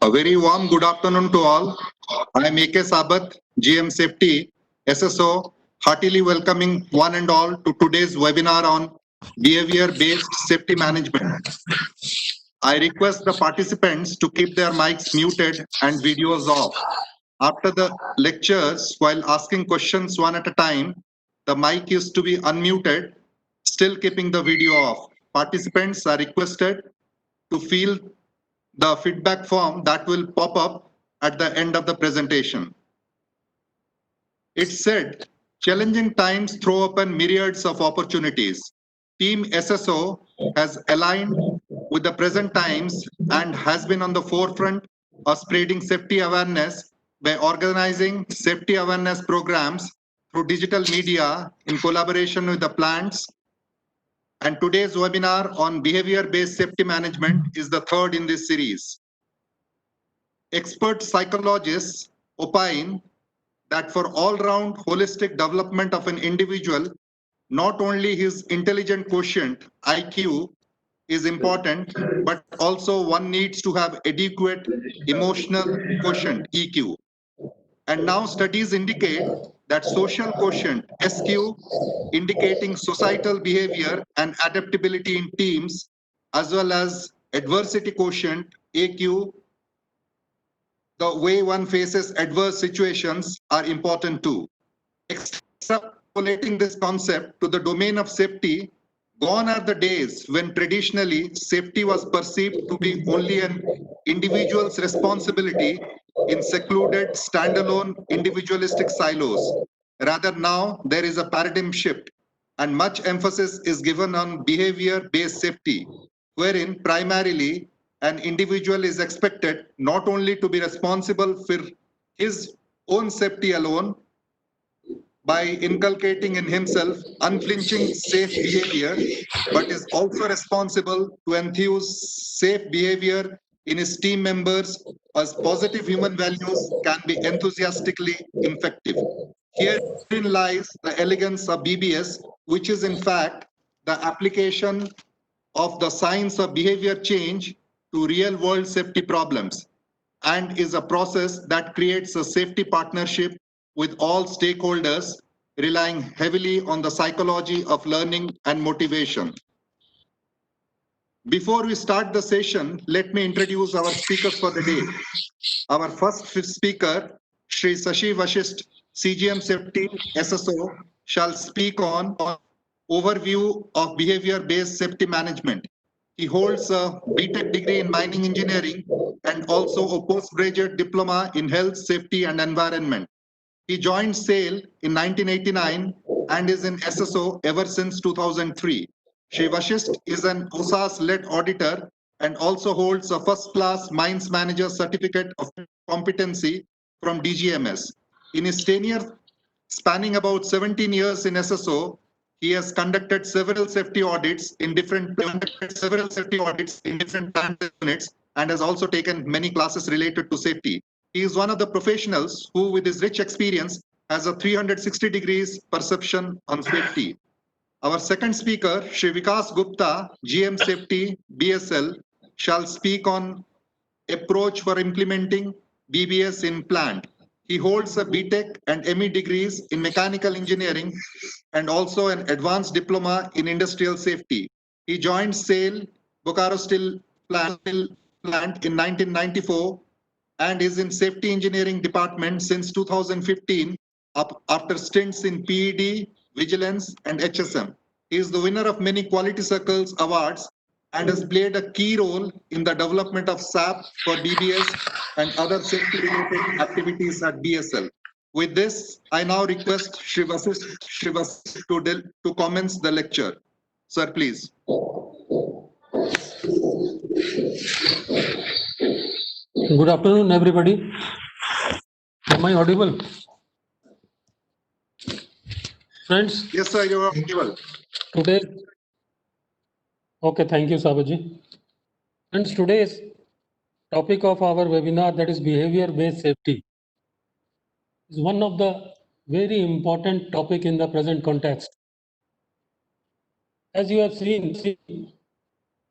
A very warm good afternoon to all. I am AK Sabath, GM Safety, SSO, heartily welcoming one and all to today's webinar on behavior-based safety management. I request the participants to keep their mics muted and videos off. After the lectures, while asking questions one at a time, the mic is to be unmuted, still keeping the video off. Participants are requested to fill the feedback form that will pop up at the end of the presentation. It said, challenging times throw open myriads of opportunities. Team SSO has aligned with the present times and has been on the forefront of spreading safety awareness by organizing safety awareness programs through digital media in collaboration with the plants. And today's webinar on behavior-based safety management is the third in this series. Expert psychologists opine that for all-round holistic development of an individual, not only his intelligent quotient, IQ, is important, but also one needs to have adequate emotional quotient, EQ. And now studies indicate that social quotient, SQ, indicating societal behavior and adaptability in teams, as well as adversity quotient, AQ, the way one faces adverse situations are important too. Extrapolating this concept to the domain of safety, gone are the days when traditionally safety was perceived to be only an individual's responsibility in secluded, standalone, individualistic silos. Rather, now there is a paradigm shift, and much emphasis is given on behavior-based safety, wherein primarily an individual is expected not only to be responsible for his own safety alone by inculcating in himself unflinching safe behavior, but is also responsible to enthuse safe behavior in his team members, as positive human values can be enthusiastically infective. Herein lies the elegance of BBS, which is in fact the application of the science of behavior change to real world safety problems, and is a process that creates a safety partnership with all stakeholders, relying heavily on the psychology of learning and motivation. Before we start the session, let me introduce our speakers for the day. Our first speaker, Shri Sashi Vashisht, CGM Safety SSO, shall speak on overview of behavior-based safety management. He holds a BTech degree in mining engineering and also a postgraduate diploma in health, safety, and environment. He joined SAIL in 1989 and is in SSO ever since 2003. Shri Vashisht is an OSAS-led auditor and also holds a first-class mines manager certificate of competency from DGMS. In his tenure spanning about 17 years in SSO, he has conducted several safety audits in different plant units and has also taken many classes related to safety. He is one of the professionals who, with his rich experience, has a 360 degrees perception on safety. Our second speaker, Shri Vikas Gupta, GM Safety, BSL, shall speak on approach for implementing BBS in plant. He holds a BTech and ME degrees in mechanical engineering and also an advanced diploma in industrial safety. He joined SAIL Bokaro Steel Plant in 1994 and is in safety engineering department since 2015 after stints in PED, Vigilance, and HSM. He is the winner of many Quality Circles awards and has played a key role in the development of SAP for BBS and other safety-related activities at BSL. With this, I now request Shri Vashisht to commence the lecture. Sir, please. Good afternoon, everybody. Am I audible? Friends? Yes, sir, you are audible. Today, okay, thank you, Sabaji. Friends, today's topic of our webinar, that is behavior-based safety, is one of the very important topic in the present context. As you have seen,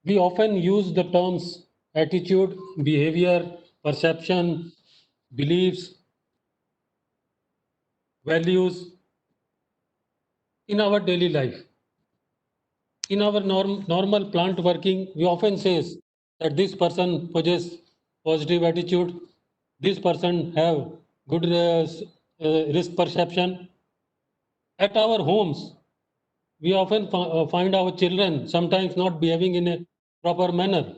we often use the terms attitude, behavior, perception, beliefs, values in our daily life. In our normal plant working, we often says that this person possesses positive attitude, this person have good risk perception. At our homes, we often find our children sometimes not behaving in a proper manner.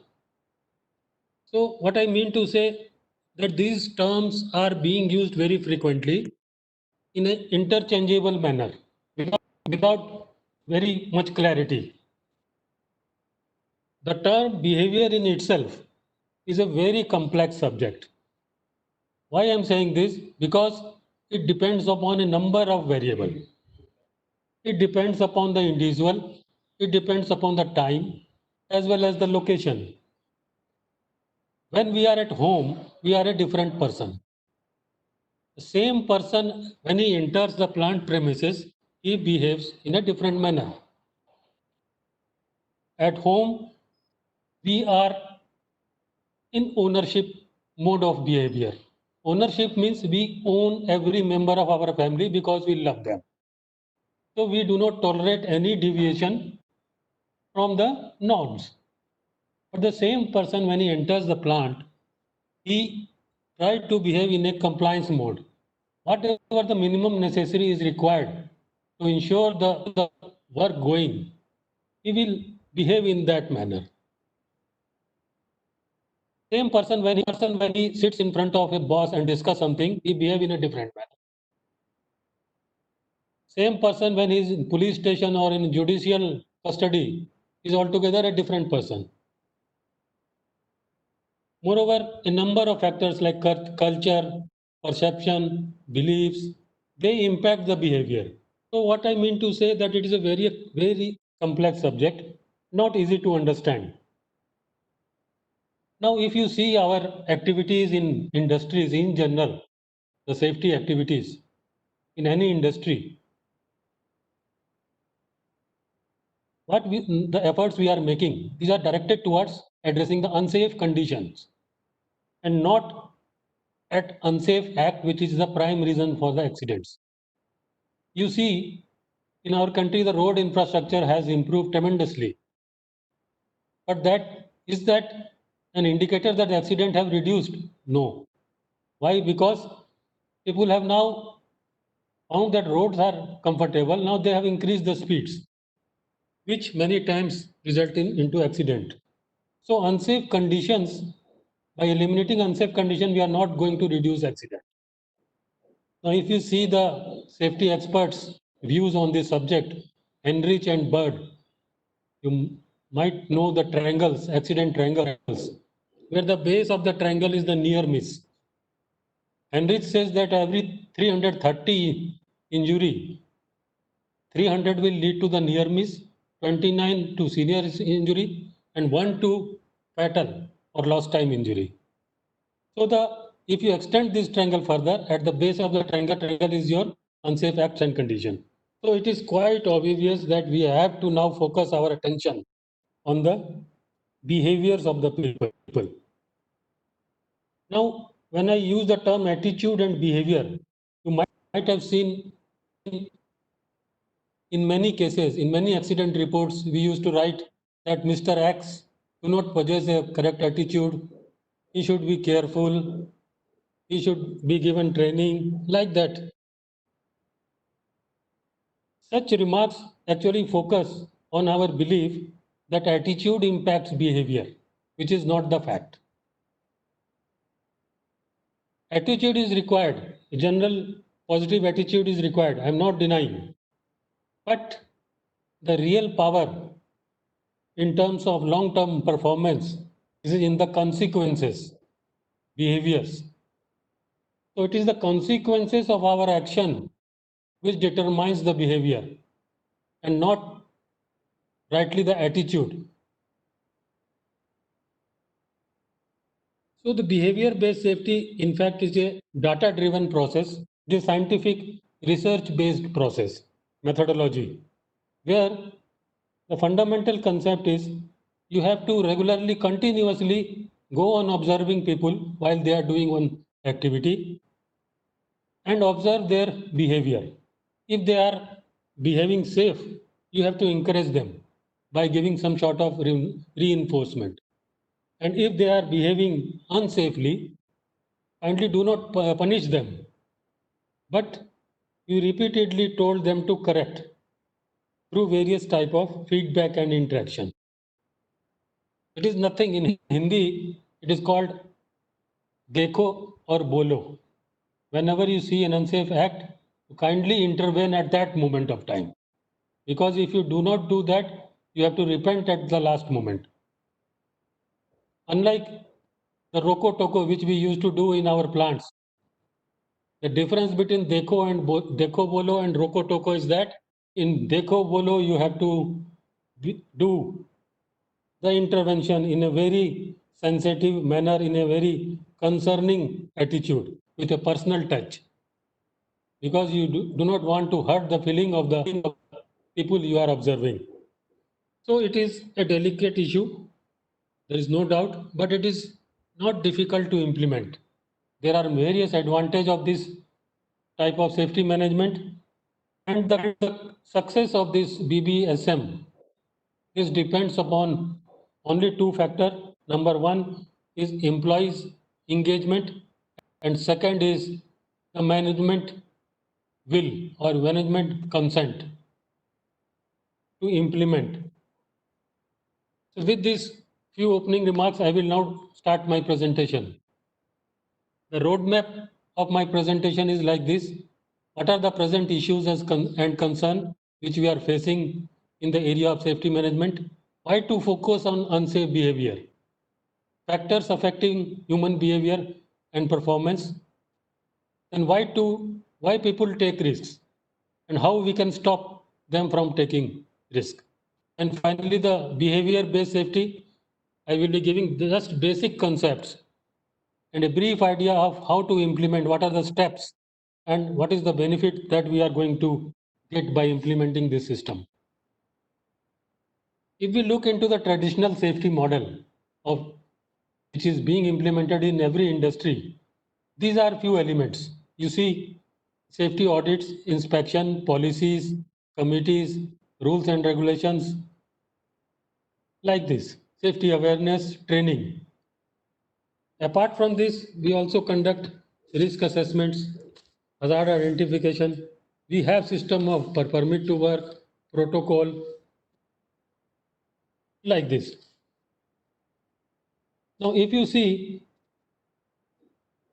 So what I mean to say that these terms are being used very frequently in an interchangeable manner without very much clarity. The term behavior in itself is a very complex subject. Why I am saying this? Because it depends upon a number of variables. It depends upon the individual, it depends upon the time as well as the location. When we are at home, we are a different person. The same person, when he enters the plant premises, he behaves in a different manner. At home, we are in ownership mode of behavior. Ownership means we own every member of our family because we love them. So we do not tolerate any deviation from the norms. But the same person, when he enters the plant, he tried to behave in a compliance mode. Whatever the minimum necessary is required to ensure the work going, he will behave in that manner. Same person when he sits in front of a boss and discuss something, he behave in a different manner. Same person when he is in police station or in judicial custody is altogether a different person. Moreover, a number of factors like culture, perception, beliefs, they impact the behavior. So what I mean to say that it is a very complex subject, not easy to understand. Now, if you see our activities in industries in general, the safety activities in any industry, the efforts we are making, these are directed towards addressing the unsafe conditions and not at unsafe act, which is the prime reason for the accidents. You see, in our country, the road infrastructure has improved tremendously. But is that an indicator that the accident have reduced? No. Why? Because people have now found that roads are comfortable. Now they have increased the speeds, which many times result into accident. So unsafe conditions, by eliminating unsafe condition, we are not going to reduce accident. Now, if you see the safety experts' views on this subject, Henrich and Bird, you might know the triangles, accident triangles, where the base of the triangle is the near miss. Henrich says that every 330 injury, 300 will lead to the near miss, 29 to serious injury, and 1 to fatal or lost time injury. So if you extend this triangle further, at the base of the triangle is your unsafe acts and condition. So it is quite obvious that we have to now focus our attention on the behaviors of the people. Now, when I use the term attitude and behavior, you might have seen in many cases, in many accident reports, we used to write that Mr. X do not possess a correct attitude, he should be careful, he should be given training, like that. Such remarks actually focus on our belief that attitude impacts behavior, which is not the fact. Attitude is required, a general positive attitude is required, I am not denying. But the real power in terms of long-term performance is in the consequences, behaviors. So it is the consequences of our action which determines the behavior and not rightly the attitude. So the behavior-based safety, in fact, is a data-driven process, the scientific research-based process, methodology, where the fundamental concept is you have to regularly, continuously go on observing people while they are doing one activity and observe their behavior. If they are behaving safe, you have to encourage them by giving some sort of reinforcement. And if they are behaving unsafely, kindly do not punish them, but you repeatedly told them to correct through various type of feedback and interaction. It is nothing in Hindi, it is called dekho or bolo. Whenever you see an unsafe act, kindly intervene at that moment of time. Because if you do not do that, you have to repent at the last moment. Unlike the roko toko which we used to do in our plants, the difference between dekho bolo and roko toko is that in dekho bolo you have to do the intervention in a very sensitive manner, in a very concerning attitude, with a personal touch, because you do not want to hurt the feeling of the people you are observing. So it is a delicate issue, there is no doubt, but it is not difficult to implement. There are various advantages of this type of safety management, and the success of this BBSM is depends upon only two factors. Number one is employees engagement, and second is the management will or management consent to implement. So with these few opening remarks, I will now start my presentation. The roadmap of my presentation is like this. What are the present issues and concern which we are facing in the area of safety management? Why to focus on unsafe behavior? Factors affecting human behavior and performance, and why people take risks and how we can stop them from taking risk. And finally, the behavior-based safety, I will be giving just basic concepts and a brief idea of how to implement, what are the steps and what is the benefit that we are going to get by implementing this system. If we look into the traditional safety model of which is being implemented in every industry, these are few elements. You see, safety audits, inspection, policies, committees, rules and regulations, like this, safety awareness, training. Apart from this, we also conduct risk assessments, hazard identification. We have system of permit to work, protocol, like this. Now, if you see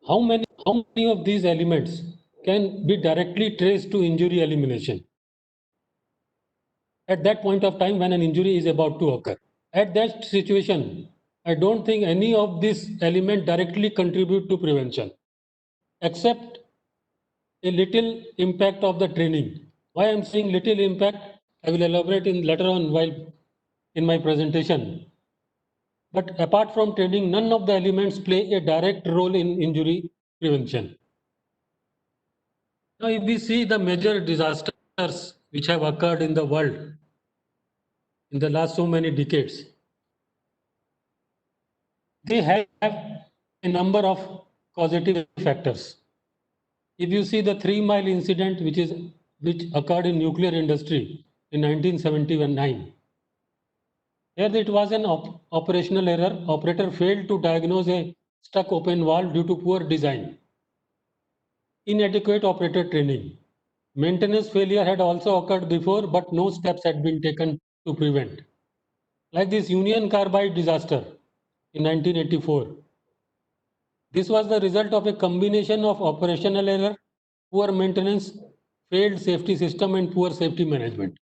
how many of these elements can be directly traced to injury elimination at that point of time when an injury is about to occur. At that situation, I don't think any of these elements directly contribute to prevention, except a little impact of the training. Why I'm saying little impact, I will elaborate in later on while in my presentation. But apart from training, none of the elements play a direct role in injury prevention. Now, if we see the major disasters which have occurred in the world in the last so many decades, they have a number of causative factors. If you see the 3 Mile incident, which occurred in nuclear industry in 1979, here it was an operational error. Operator failed to diagnose a stuck open valve due to poor design, inadequate operator training. Maintenance failure had also occurred before, but no steps had been taken to prevent. Like this Union Carbide disaster in 1984. This was the result of a combination of operational error, poor maintenance, failed safety system, and poor safety management.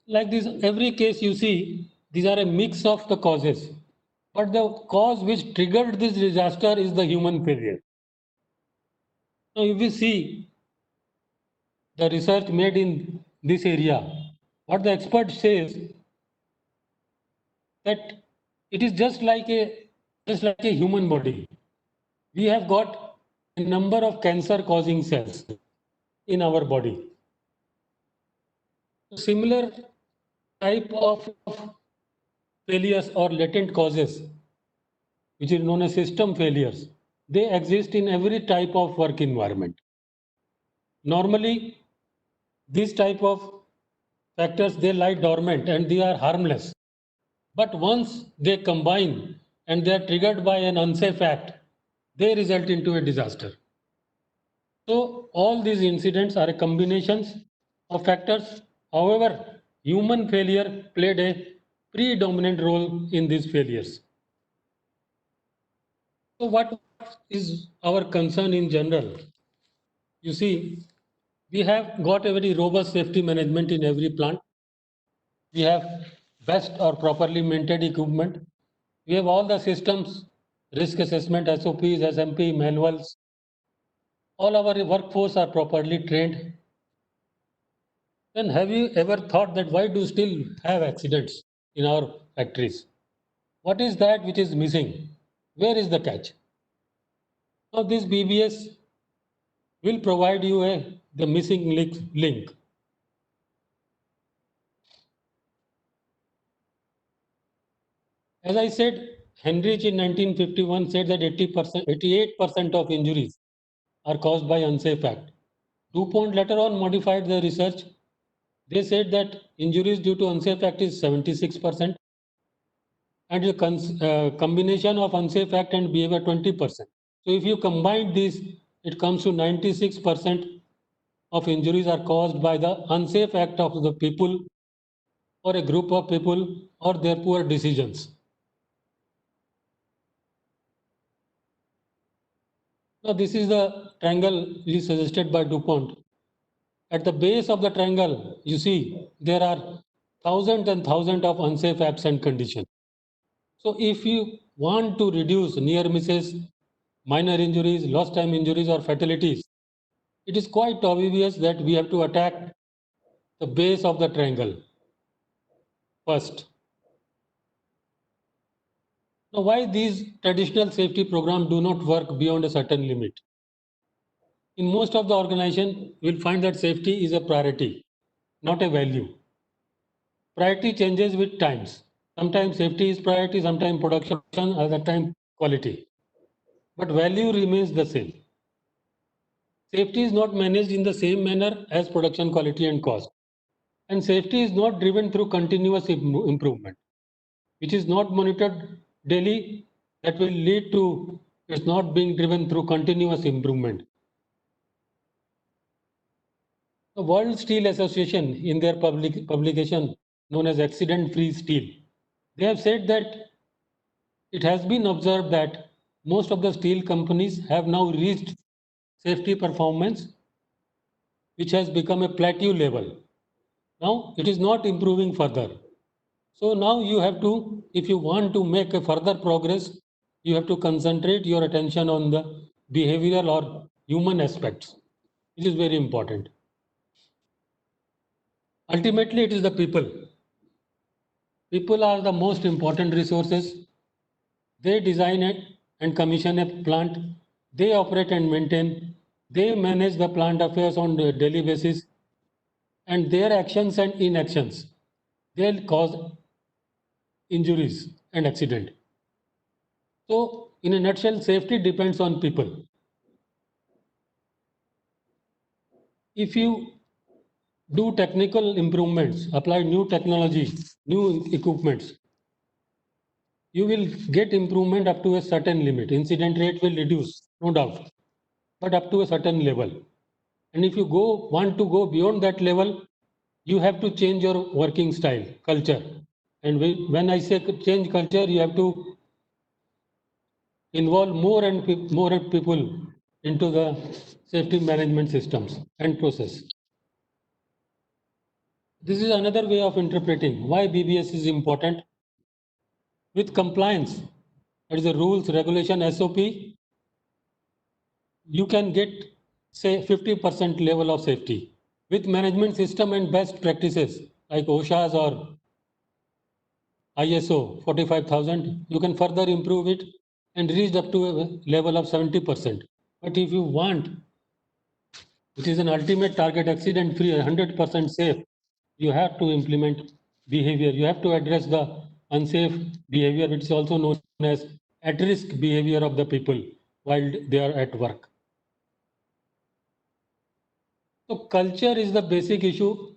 Like this, every case you see, these are a mix of the causes. But the cause which triggered this disaster is the human failure. Now, if we see the research made in this area, what the expert says that it is just like a human body. We have got a number of cancer causing cells in our body. Similar type of failures or latent causes, which is known as system failures, they exist in every type of work environment. Normally, these type of factors, they lie dormant and they are harmless. But once they combine and they are triggered by an unsafe act, they result into a disaster. So all these incidents are a combinations of factors. However, human failure played a predominant role in these failures. So what is our concern in general? You see, we have got a very robust safety management in every plant. We have best or properly maintained equipment. We have all the systems, risk assessment, SOPs, SMP, manuals. All our workforce are properly trained. Then have you ever thought that why do still have accidents in our factories? What is that which is missing? Where is the catch? Now this BBS will provide you the missing link. As I said, Henrich in 1951 said that 88% of injuries are caused by unsafe act. DuPont later on modified the research. They said that injuries due to unsafe act is 76%, and the combination of unsafe act and behavior 20%. So if you combine these, it comes to 96% of injuries are caused by the unsafe act of the people or a group of people or their poor decisions. Now this is the triangle which is suggested by DuPont. At the base of the triangle, you see there are thousands and thousands of unsafe acts and conditions. So if you want to reduce near misses, minor injuries, lost time injuries or fatalities, it is quite obvious that we have to attack the base of the triangle first. Now why these traditional safety programs do not work beyond a certain limit? In most of the organization, you will find that safety is a priority, not a value. Priority changes with times. Sometimes safety is priority, sometimes production, other time quality. But value remains the same. Safety is not managed in the same manner as production quality and cost. And safety is not driven through continuous improvement, which is not monitored daily, that will lead to it's not being driven through continuous improvement. The World Steel Association, in their publication known as Accident Free Steel, they have said that it has been observed that most of the steel companies have now reached safety performance which has become a plateau level. Now it is not improving further. So now you have to, if you want to make a further progress, you have to concentrate your attention on the behavioral or human aspects, which is very important. Ultimately, it is the people. People are the most important resources. They design it and commission a plant. They operate and maintain. They manage the plant affairs on a daily basis. And their actions and inactions, they'll cause injuries and accident. So, in a nutshell, safety depends on people. If you do technical improvements, apply new technology, new equipments, you will get improvement up to a certain limit. Incident rate will reduce, no doubt, but up to a certain level. And if you want to go beyond that level, you have to change your working style, culture. And when I say change culture, you have to involve more people into the safety management systems and process. This is another way of interpreting why BBS is important. With compliance, that is the rules, regulation, SOP, you can get say 50% level of safety. With management system and best practices like OSHA's or ISO 45,000, you can further improve it and reach up to a level of 70%. But if you want, it is an ultimate target, accident free, 100% safe, you have to implement behavior. You have to address the unsafe behavior, which is also known as at-risk behavior of the people while they are at work. So culture is the basic issue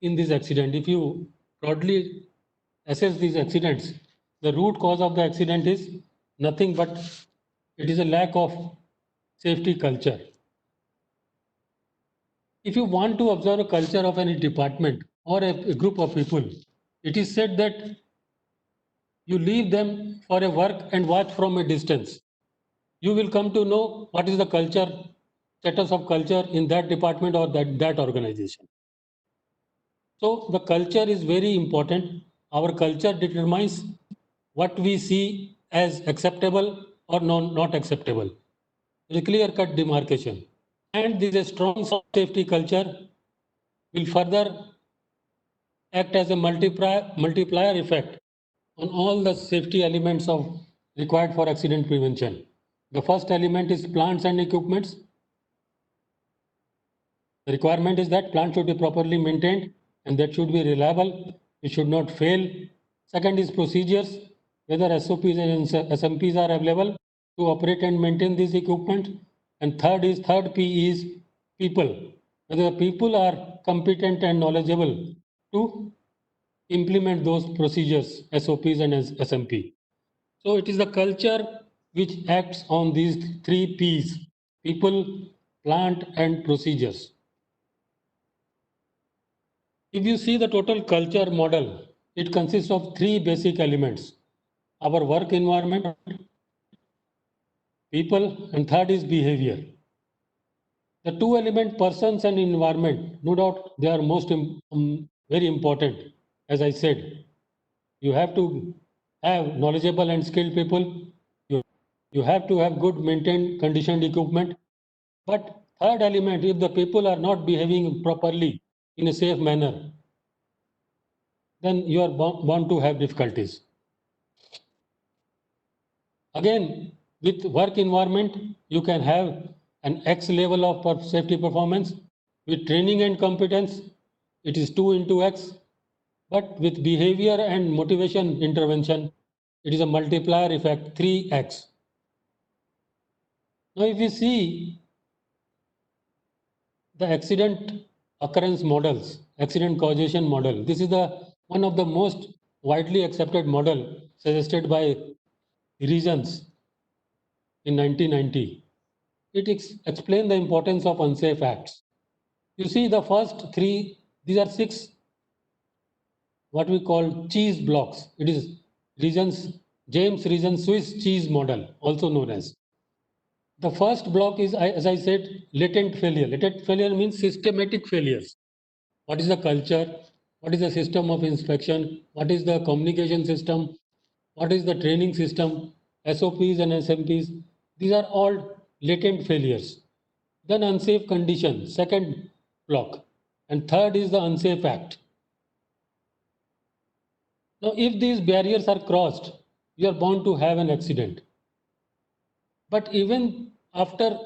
in this accident. If you broadly assess these accidents, the root cause of the accident is nothing but it is a lack of safety culture. If you want to observe a culture of any department or a group of people, it is said that you leave them for a work and watch from a distance. You will come to know what is the culture, status of culture in that department or that organization. So the culture is very important. Our culture determines what we see as acceptable or not acceptable. There is a clear-cut demarcation. And this strong safety culture will further act as a multiplier effect on all the safety elements of required for accident prevention. The first element is plants and equipments. The requirement is that plant should be properly maintained and that should be reliable. It should not fail. Second is procedures, whether SOPs and SMPs are available to operate and maintain this equipment. And third P is people, whether the people are competent and knowledgeable to implement those procedures, SOPs and SMP. So it is the culture which acts on these three Ps, people, plant and procedures. If you see the total culture model, it consists of three basic elements: our work environment, people, and third is behavior. The two element persons and environment, no doubt they are very important. As I said, you have to have knowledgeable and skilled people. You have to have good maintained conditioned equipment. But third element, if the people are not behaving properly in a safe manner, then you are bound to have difficulties. Again, with work environment, you can have an X level of safety performance. With training and competence, it is 2 into X. But with behavior and motivation intervention, it is a multiplier effect, 3X. Now, if you see the accident occurrence models, accident causation model, this is one of the most widely accepted model suggested by Reasons in 1990. It explains the importance of unsafe acts. You see the first three, these are 6 what we call cheese blocks. It is James Reasons Swiss cheese model, also known as. The first block is, as I said, latent failure. Latent failure means systematic failures. What is the culture? What is the system of inspection? What is the communication system? What is the training system? SOPs and SMPs. These are all latent failures. Then unsafe condition, second block. And third is the unsafe act. Now, if these barriers are crossed, you are bound to have an accident. But even after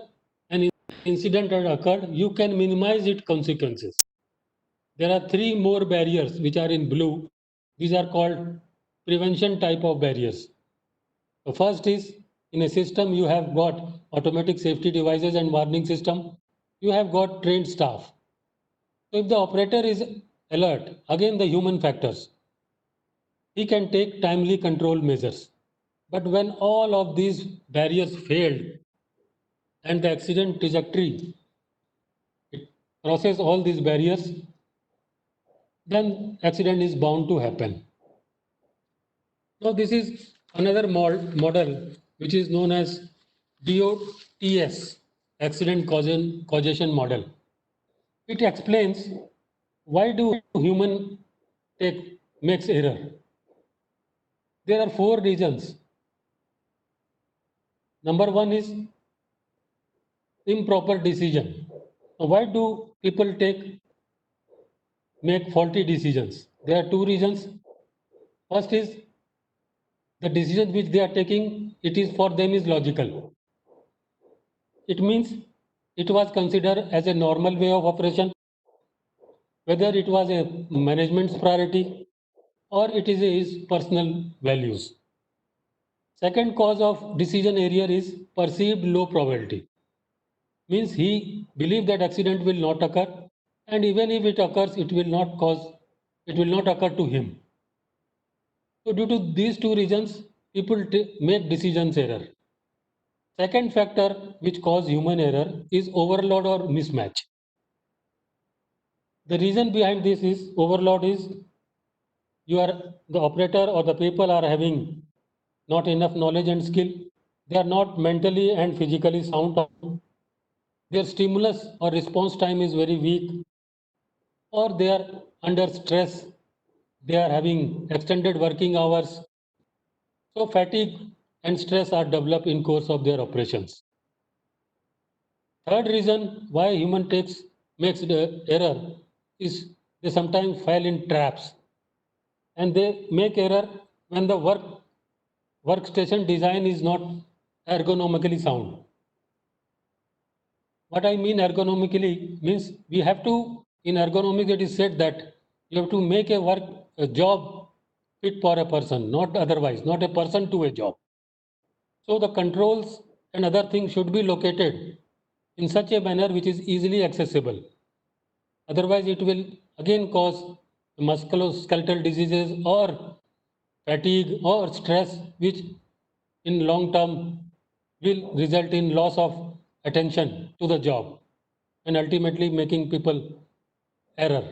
an incident had occurred, you can minimize its consequences. There are 3 more barriers which are in blue. These are called prevention type of barriers. The first is, in a system you have got automatic safety devices and warning system. You have got trained staff. So if the operator is alert, again the human factors, he can take timely control measures. But when all of these barriers failed and the accident trajectory it crosses all these barriers, then accident is bound to happen. Now this is another model which is known as DOTS, accident causation model. It explains why do human makes error. There are 4 reasons. Number 1 is improper decision. Now, why do people make faulty decisions? There are 2 reasons. First is the decision which they are taking, it is for them is logical. It means it was considered as a normal way of operation, whether it was a management's priority or it is his personal values. Second cause of decision error is perceived low probability. Means he believes that accident will not occur, and even if it occurs, it will not occur to him. So due to these two reasons, people make decisions error. Second factor which cause human error is overload or mismatch. The reason behind this is overload is the operator or the people are having not enough knowledge and skill. They are not mentally and physically sound. Their stimulus or response time is very weak, or they are under stress. They are having extended working hours. So fatigue and stress are developed in course of their operations. Third reason why human makes the error is they sometimes fall in traps, and they make error when the workstation design is not ergonomically sound. What I mean ergonomically means we have to, in ergonomics it is said that you have to make a job fit for a person, not otherwise, not a person to a job. So the controls and other things should be located in such a manner which is easily accessible. Otherwise, it will again cause musculoskeletal diseases or fatigue or stress, which in long term will result in loss of attention to the job and ultimately making people error.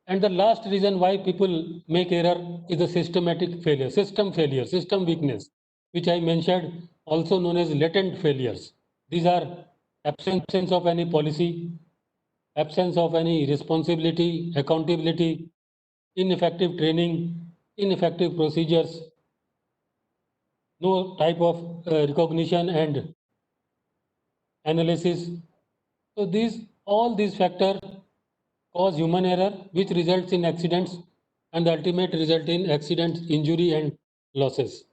And the last reason why people make error is the systematic failure, system weakness, which I mentioned, also known as latent failures. These are absence of any policy, absence of any responsibility, accountability, ineffective training, ineffective procedures, no type of recognition and analysis. So all these factors cause human error, which results in accidents and the ultimate result in accidents, injury and losses.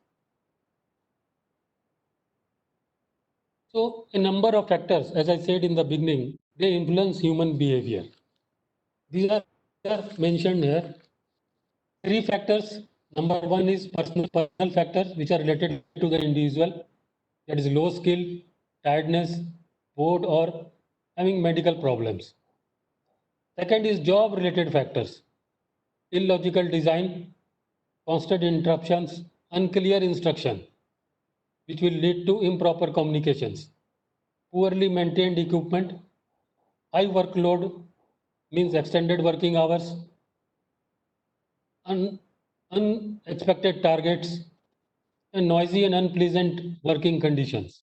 So a number of factors, as I said in the beginning, they influence human behavior. These are mentioned here. Three factors. Number one is personal factors which are related to the individual. That is low skill, tiredness, bored or having medical problems. Second is job related factors. Illogical design, constant interruptions, unclear instruction, which will lead to improper communications. Poorly maintained equipment, high workload means extended working hours, unexpected targets, and noisy and unpleasant working conditions.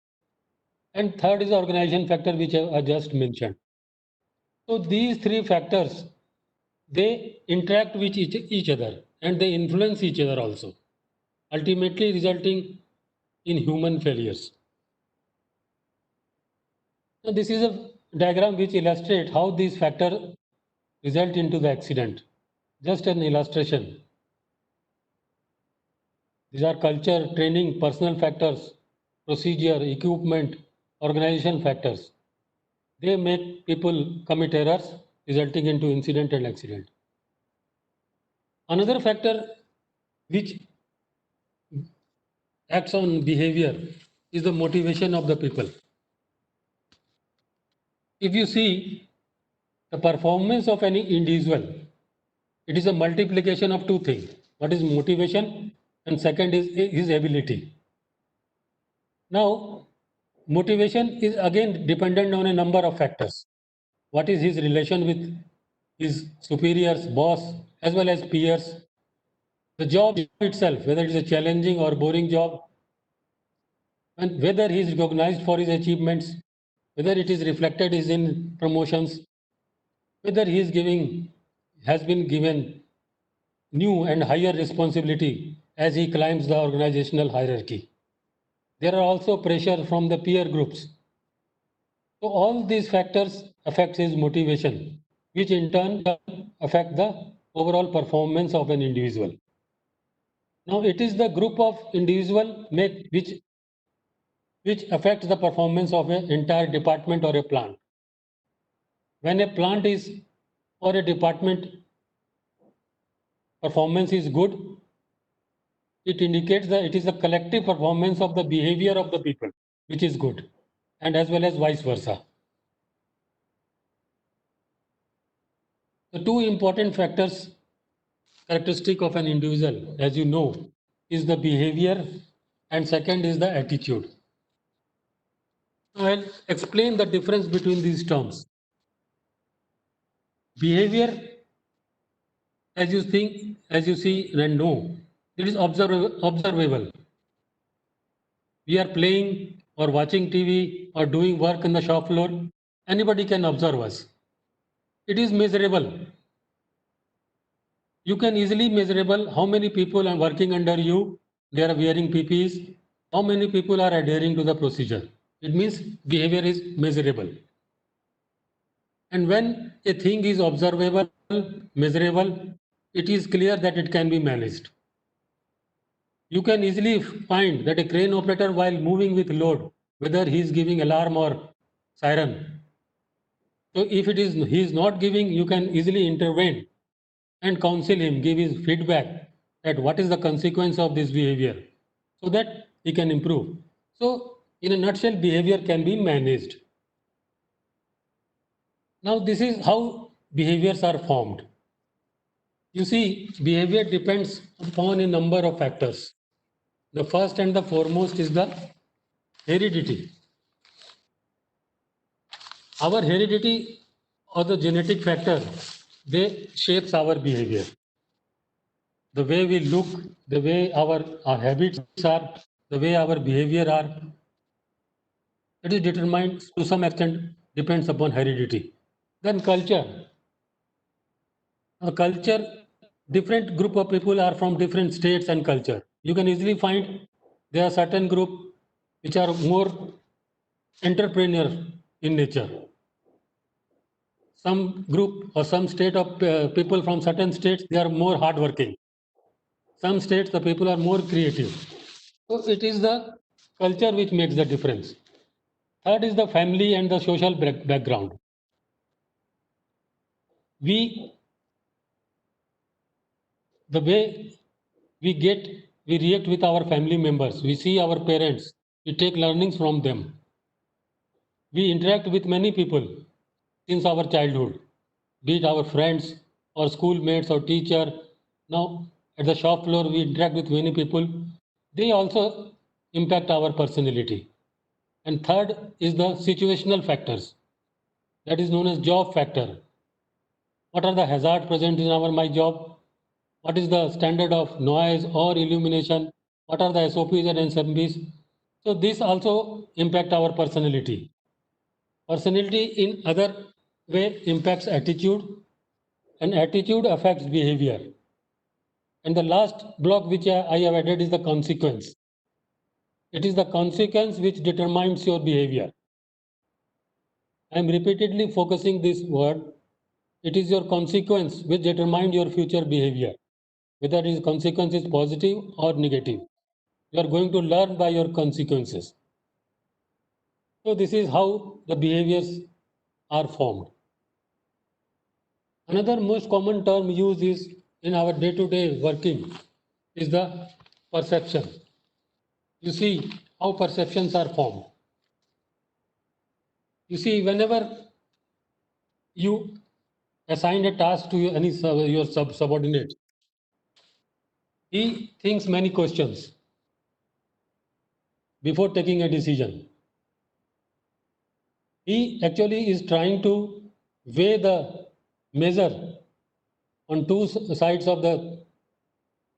And third is the organization factor, which I just mentioned. So these three factors, they interact with each other and they influence each other also, ultimately resulting in human failures. So this is a diagram which illustrates how these factors result into the accident. Just an illustration. These are culture, training, personal factors, procedure, equipment, organization factors. They make people commit errors resulting into incident and accident. Another factor which acts on behavior is the motivation of the people. If you see the performance of any individual, it is a multiplication of two things. What is motivation and second is his ability. Now, motivation is again dependent on a number of factors. What is his relation with his superiors, boss, as well as peers? The job itself, whether it is a challenging or boring job, and whether he is recognized for his achievements, whether it is reflected is in promotions, whether he has been given new and higher responsibility as he climbs the organizational hierarchy. There are also pressure from the peer groups. So all these factors affect his motivation, which in turn affect the overall performance of an individual. Now it is the group of individual which affects the performance of an entire department or a plant. When a plant is or a department performance is good, it indicates that it is the collective performance of the behavior of the people which is good, and as well as vice versa. The two important factors characteristic of an individual, as you know, is the behavior and second is the attitude. Now I'll explain the difference between these terms. Behavior, as you think, as you see and know, it is observable. We are playing or watching TV or doing work in the shop floor. Anybody can observe us. It is measurable. You can easily measurable how many people are working under you. They are wearing PPEs. How many people are adhering to the procedure. It means behavior is measurable. And when a thing is observable, measurable, it is clear that it can be managed. You can easily find that a crane operator, while moving with load, whether he is giving alarm or siren. So if he is not giving, you can easily intervene and counsel him, give his feedback that what is the consequence of this behavior, so that he can improve. So in a nutshell, behavior can be managed. Now this is how behaviors are formed. You see, behavior depends upon a number of factors. The first and the foremost is the heredity. Our heredity or the genetic factor, they shapes our behavior. The way we look, the way our habits are, the way our behavior are, it is determined to some extent, depends upon heredity. Then culture. Culture, different group of people are from different states and culture. You can easily find there are certain group which are more entrepreneur in nature. Some group or some state of people from certain states, they are more hardworking. Some states, the people are more creative. So it is the culture which makes the difference. Third is the family and the social background. The way we react with our family members, we see our parents, we take learnings from them. We interact with many people since our childhood, be it our friends or schoolmates or teacher. Now at the shop floor, we interact with many people. They also impact our personality. And third is the situational factors. That is known as job factor. What are the hazards present in my job? What is the standard of noise or illumination? What are the SOPs and SMBs? So this also impact our personality. Personality in other way impacts attitude, and attitude affects behavior. And the last block which I have added is the consequence. It is the consequence which determines your behavior. I am repeatedly focusing this word. It is your consequence which determines your future behavior. Whether its consequence is positive or negative. You are going to learn by your consequences. So this is how the behaviors are formed. Another most common term used is in our day-to-day working is the perception. You see how perceptions are formed. You see, whenever you assign a task to your subordinate, he thinks many questions before taking a decision. He actually is trying to weigh the measure on two sides of the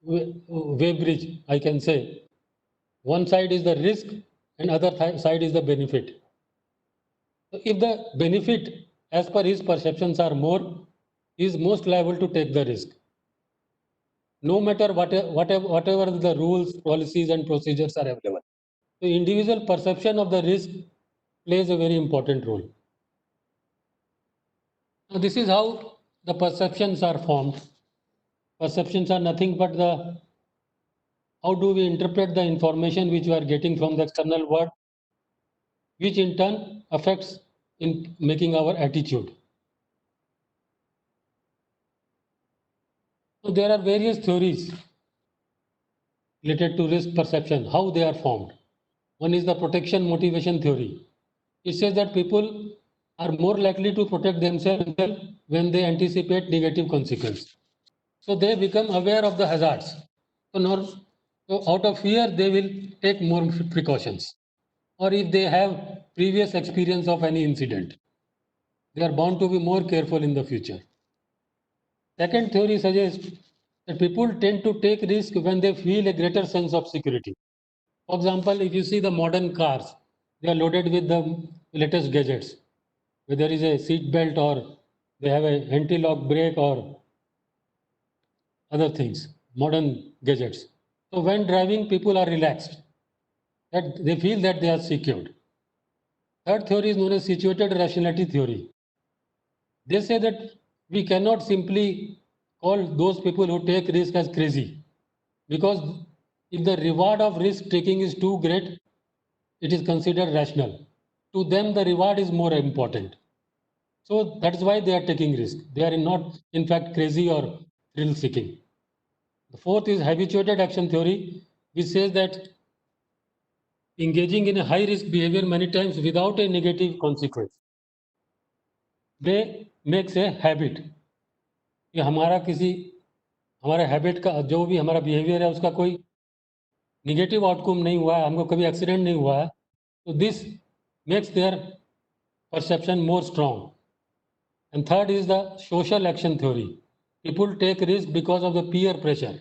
wave bridge, I can say. One side is the risk and other side is the benefit. So if the benefit as per his perceptions are more, he is most liable to take the risk. No matter whatever the rules, policies and procedures are available. So individual perception of the risk plays a very important role. Now this is how the perceptions are formed. Perceptions are nothing but how do we interpret the information which we are getting from the external world, which in turn affects in making our attitude. So there are various theories related to risk perception, how they are formed. One is the protection motivation theory. It says that people are more likely to protect themselves when they anticipate negative consequence. So they become aware of the hazards. So out of fear, they will take more precautions. Or if they have previous experience of any incident, they are bound to be more careful in the future. Second theory suggests that people tend to take risk when they feel a greater sense of security. For example, if you see the modern cars, they are loaded with the latest gadgets. Whether there is a seat belt or they have a anti-lock brake or other things, modern gadgets. So when driving, people are relaxed, that they feel that they are secured. Third theory is known as situated rationality theory. They say that we cannot simply call those people who take risk as crazy, because if the reward of risk taking is too great, it is considered rational. To them, the reward is more important. So that is why they are taking risk. They are not, in fact, crazy or thrill seeking. The fourth is habituated action theory, which says that engaging in a high risk behavior many times without a negative consequence, they makes a habit. कि हमारे habit का जो भी हमारा behaviour है उसका कोई negative outcome नहीं हुआ है, हमको कभी एक्सीडेंट नहीं हुआ है, तो this makes their perception more strong. And third is the social action theory. People take risk because of the peer pressure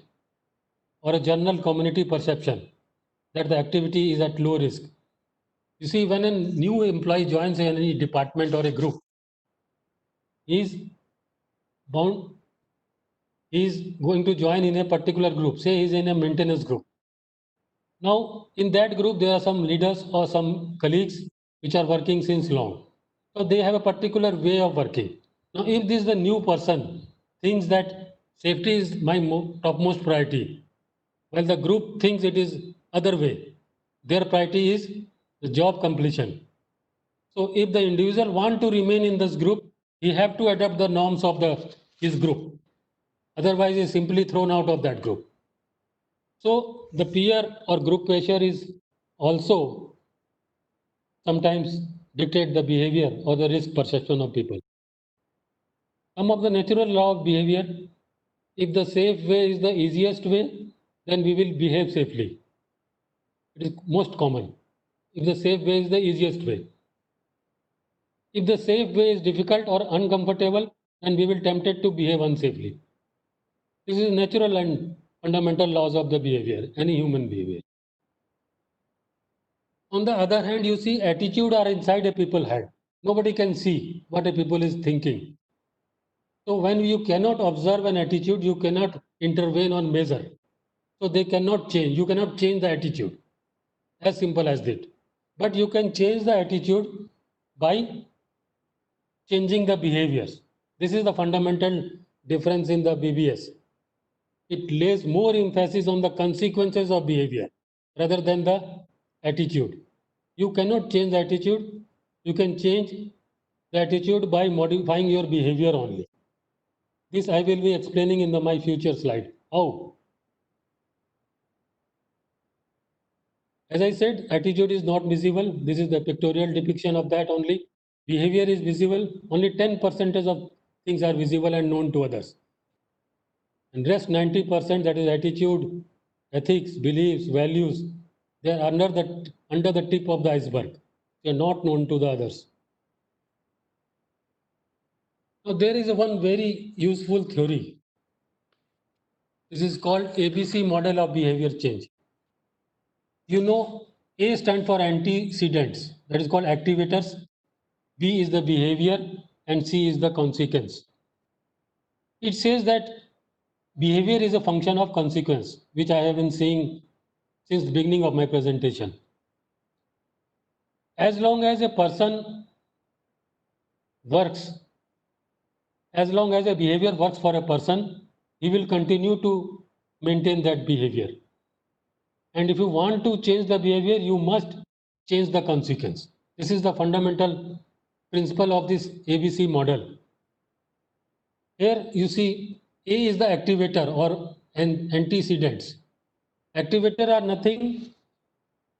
or a general community perception that the activity is at low risk. You see, when a new employee joins any department or a group, he is going to join in a particular group. Say he is in a maintenance group. Now, in that group, there are some leaders or some colleagues which are working since long. So they have a particular way of working. Now, if this is the new person thinks that safety is my topmost priority, while the group thinks it is other way, their priority is the job completion. So if the individual want to remain in this group, he have to adopt the norms of his group. Otherwise, he is simply thrown out of that group. So the peer or group pressure is also sometimes dictate the behavior or the risk perception of people. Some of the natural law of behavior, if the safe way is the easiest way, then we will behave safely. It is most common. If the safe way is the easiest way. If the safe way is difficult or uncomfortable, then we will tempted to behave unsafely. This is natural and fundamental laws of the behavior, any human behavior. On the other hand, you see attitude are inside a people's head. Nobody can see what a people is thinking. So when you cannot observe an attitude, you cannot intervene on measure. So they cannot change. You cannot change the attitude. As simple as that. But you can change the attitude by changing the behaviors. This is the fundamental difference in the BBS. It lays more emphasis on the consequences of behavior rather than the attitude. You cannot change the attitude. You can change the attitude by modifying your behavior only. This I will be explaining in my future slide. How? As I said, attitude is not visible. This is the pictorial depiction of that only. Behavior is visible. Only 10% of things are visible and known to others. And rest 90%, that is attitude, ethics, beliefs, values, they are under the tip of the iceberg. They are not known to the others. So there is one very useful theory. This is called ABC model of behavior change. You know, A stands for antecedents, that is called activators. B is the behavior and C is the consequence. It says that behavior is a function of consequence, which I have been saying since the beginning of my presentation. As long as a person works, as long as a behavior works for a person, he will continue to maintain that behavior. And if you want to change the behavior, you must change the consequence. This is the fundamental principle of this ABC model. Here you see A is the activator or antecedents. Activator are nothing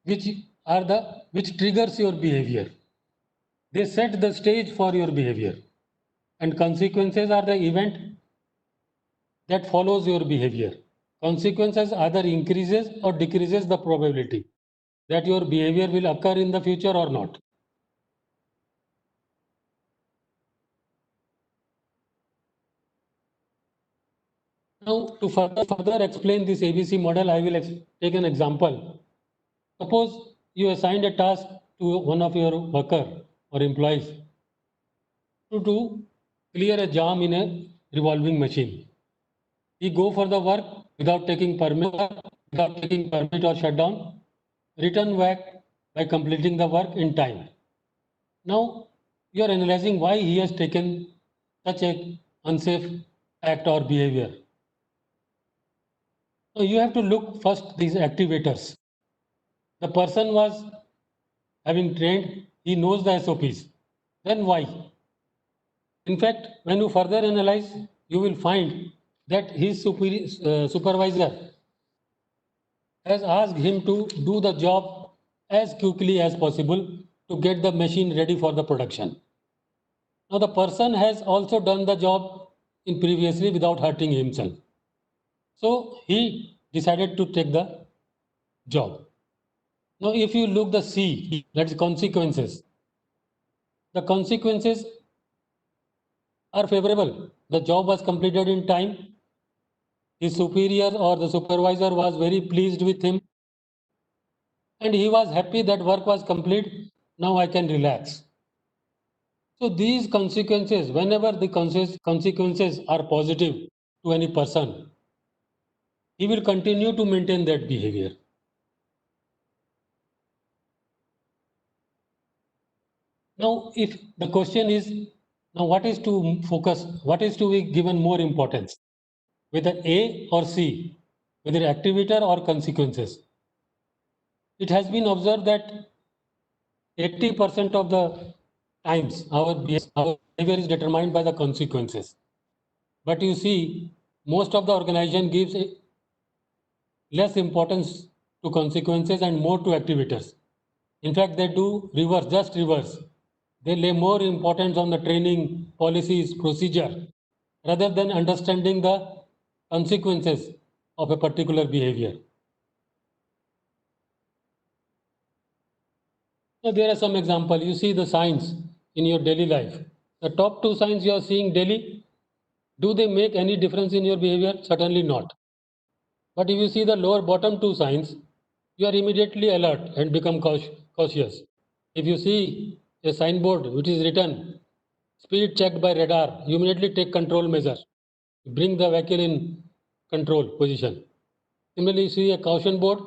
which triggers your behavior. They set the stage for your behavior, and consequences are the event that follows your behavior. Consequences either increases or decreases the probability that your behavior will occur in the future or not. Now, to further explain this ABC model, I will take an example. Suppose you assigned a task to one of your worker or employees to clear a jam in a revolving machine. He go for the work without taking permit or shutdown, return back by completing the work in time. Now you are analyzing why he has taken such a unsafe act or behavior. So you have to look first these activators. The person was having trained, he knows the SOPs. Then why? In fact, when you further analyze, you will find that his supervisor has asked him to do the job as quickly as possible to get the machine ready for the production. Now the person has also done the job in previously without hurting himself. So he decided to take the job. Now if you look the C, that's consequences. The consequences are favorable. The job was completed in time. His superior or the supervisor was very pleased with him. And he was happy that work was complete. Now I can relax. So these consequences, whenever the consequences are positive to any person, he will continue to maintain that behavior. Now, if the question is, now what is to focus, what is to be given more importance, whether A or C, whether activator or consequences? It has been observed that 80% of the times our behavior is determined by the consequences. But you see, most of the organization gives less importance to consequences and more to activators. In fact, they do reverse, just reverse. They lay more importance on the training, policies, procedure, rather than understanding the consequences of a particular behavior. So there are some examples. You see the signs in your daily life. The top two signs you are seeing daily, do they make any difference in your behavior? Certainly not. But if you see the lower bottom two signs, you are immediately alert and become cautious. If you see a signboard which is written, speed checked by radar, you immediately take control measure, bring the vehicle in control position. Similarly, you see a caution board,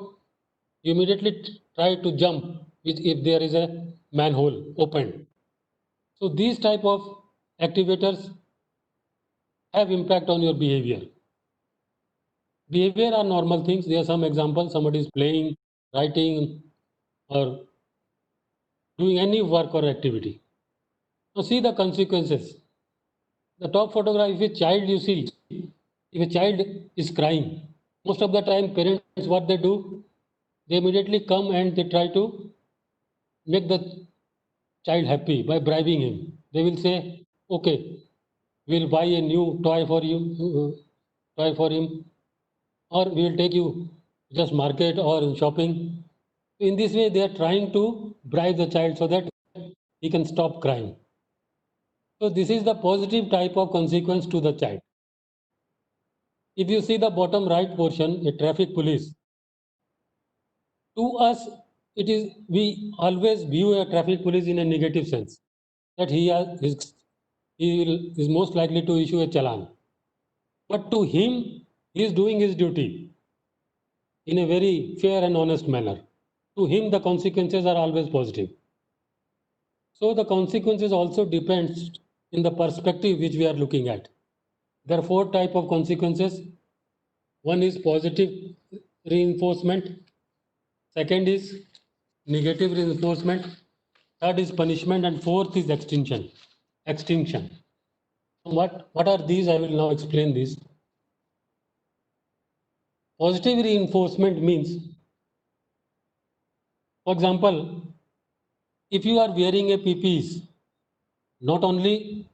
you immediately try to jump if there is a manhole opened. So these type of activators have impact on your behavior. Behavior are normal things. There are some examples. Somebody is playing, writing, or doing any work or activity. Now see the consequences. The top photograph, if a child you see, if a child is crying, most of the time parents what they do, they immediately come and they try to make the child happy by bribing him. They will say, okay, we'll buy a new toy for you, toy for him, or we will take you just market or in shopping. In this way, they are trying to bribe the child so that he can stop crying. So this is the positive type of consequence to the child. If you see the bottom right portion, a traffic police, to us, it is, we always view a traffic police in a negative sense, that he is most likely to issue a challan. But to him, he is doing his duty in a very fair and honest manner. To him, the consequences are always positive. So the consequences also depends in the perspective which we are looking at. There are four types of consequences. One is positive reinforcement. Second is negative reinforcement. Third is punishment, and fourth is extinction. What are these? I will now explain this. Positive reinforcement means, for example, if you are wearing a PPEs, not only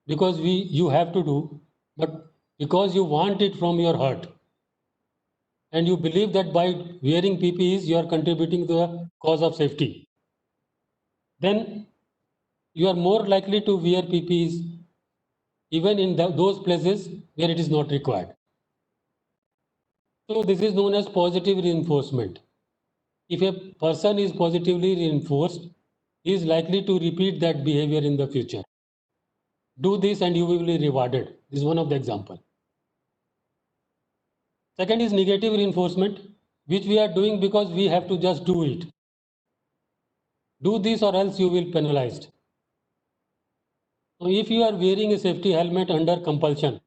because you have to do, but because you want it from your heart, and you believe that by wearing PPEs you are contributing to the cause of safety, then you are more likely to wear PPEs even in those places where it is not required. So this is known as positive reinforcement. If a person is positively reinforced, he is likely to repeat that behavior in the future. Do this and you will be rewarded. This is one of the example. Second is negative reinforcement, which we are doing because we have to just do it. Do this or else you will be penalized. So if you are wearing a safety helmet under compulsion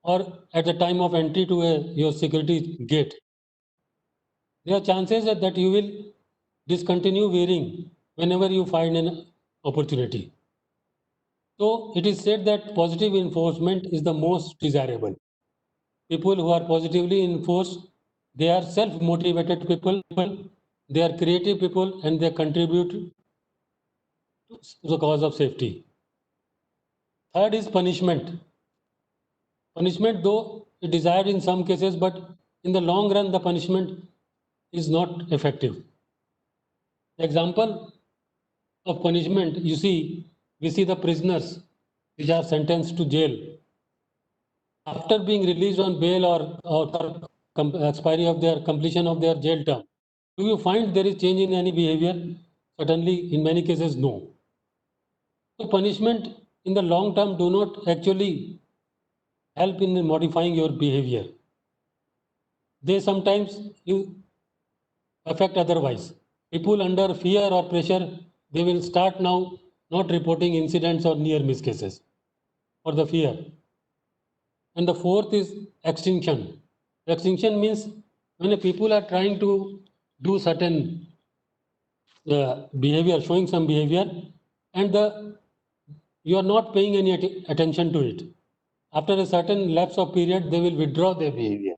or at the time of entry to your security gate, there are chances that you will discontinue wearing whenever you find an opportunity. So it is said that positive reinforcement is the most desirable. People who are positively enforced, they are self-motivated people, they are creative people, and they contribute to the cause of safety. Third is punishment. Punishment, though it desired in some cases, but in the long run, the punishment is not effective. Example of punishment, we see the prisoners which are sentenced to jail. After being released on bail or expiry of their completion of their jail term, do you find there is change in any behavior? Certainly, in many cases, no. So punishment in the long term do not actually help in modifying your behavior. They sometimes you affect otherwise. People under fear or pressure, they will start now not reporting incidents or near miss cases for the fear. And the fourth is extinction. Extinction means when the people are trying to do certain behavior, showing some behavior, and you are not paying any attention to it. After a certain lapse of period, they will withdraw their behavior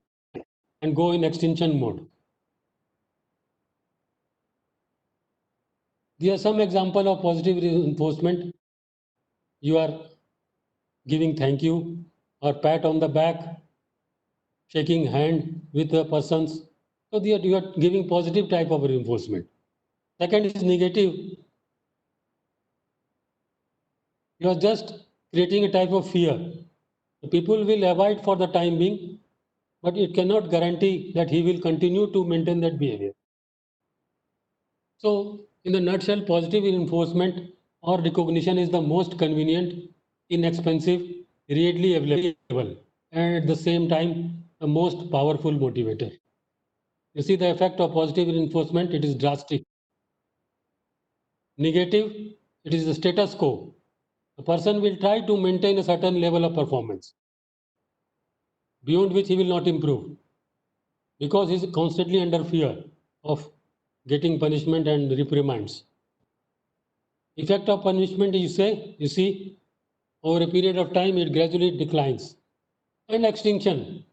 and go in extinction mode. There are some example of positive reinforcement. You are giving thank you or pat on the back, shaking hand with the persons. So you are giving positive type of reinforcement. Second is negative. You are just creating a type of fear. People will avoid for the time being, but it cannot guarantee that he will continue to maintain that behavior. So, in the nutshell, positive reinforcement or recognition is the most convenient, inexpensive, readily available, and at the same time, the most powerful motivator. You see the effect of positive reinforcement, it is drastic. Negative, it is the status quo. The person will try to maintain a certain level of performance, beyond which he will not improve, because he is constantly under fear of getting punishment and reprimands. Effect of punishment, you see, over a period of time, it gradually declines. And extinction.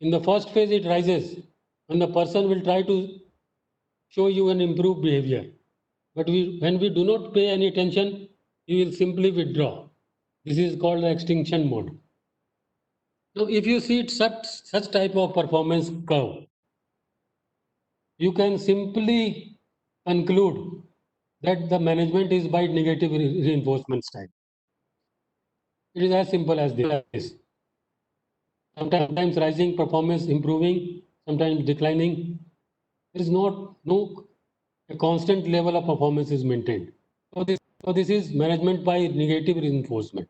In the first phase, it rises, and the person will try to show you an improved behavior. But when we do not pay any attention, he will simply withdraw. This is called the extinction mode. Now, if you see such type of performance curve, you can simply conclude that the management is by negative reinforcement style. It is as simple as this. Sometimes rising, performance improving, sometimes declining. There is no a constant level of performance is maintained. So this is management by negative reinforcement.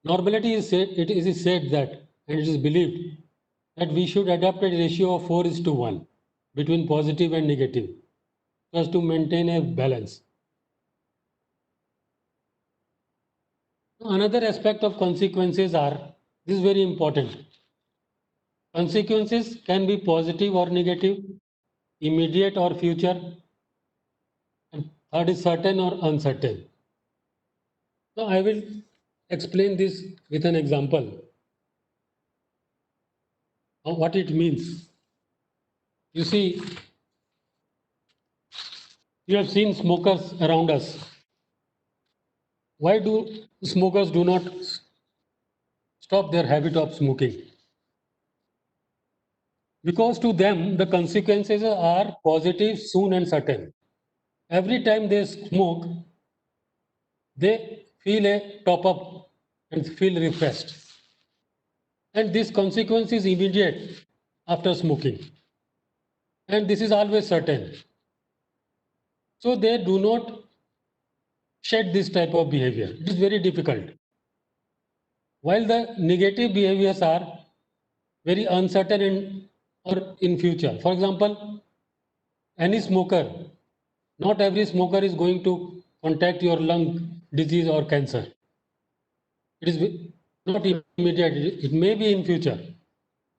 Normality is said, it is said that, and it is believed that we should adopt a ratio of 4:1 between positive and negative, just to maintain a balance. Another aspect of consequences are, this is very important. Consequences can be positive or negative, immediate or future, and third is certain or uncertain. Now I will explain this with an example. what it means. You see, you have seen smokers around us. Why do smokers do not stop their habit of smoking? Because to them, the consequences are positive, soon and certain. Every time they smoke, they feel a top up and feel refreshed. And this consequence is immediate after smoking. And this is always certain. So they do not shed this type of behavior. It is very difficult. While the negative behaviors are very uncertain or in future. For example, any smoker, not every smoker is going to contact your lung disease or cancer. It is not immediate. It may be in future.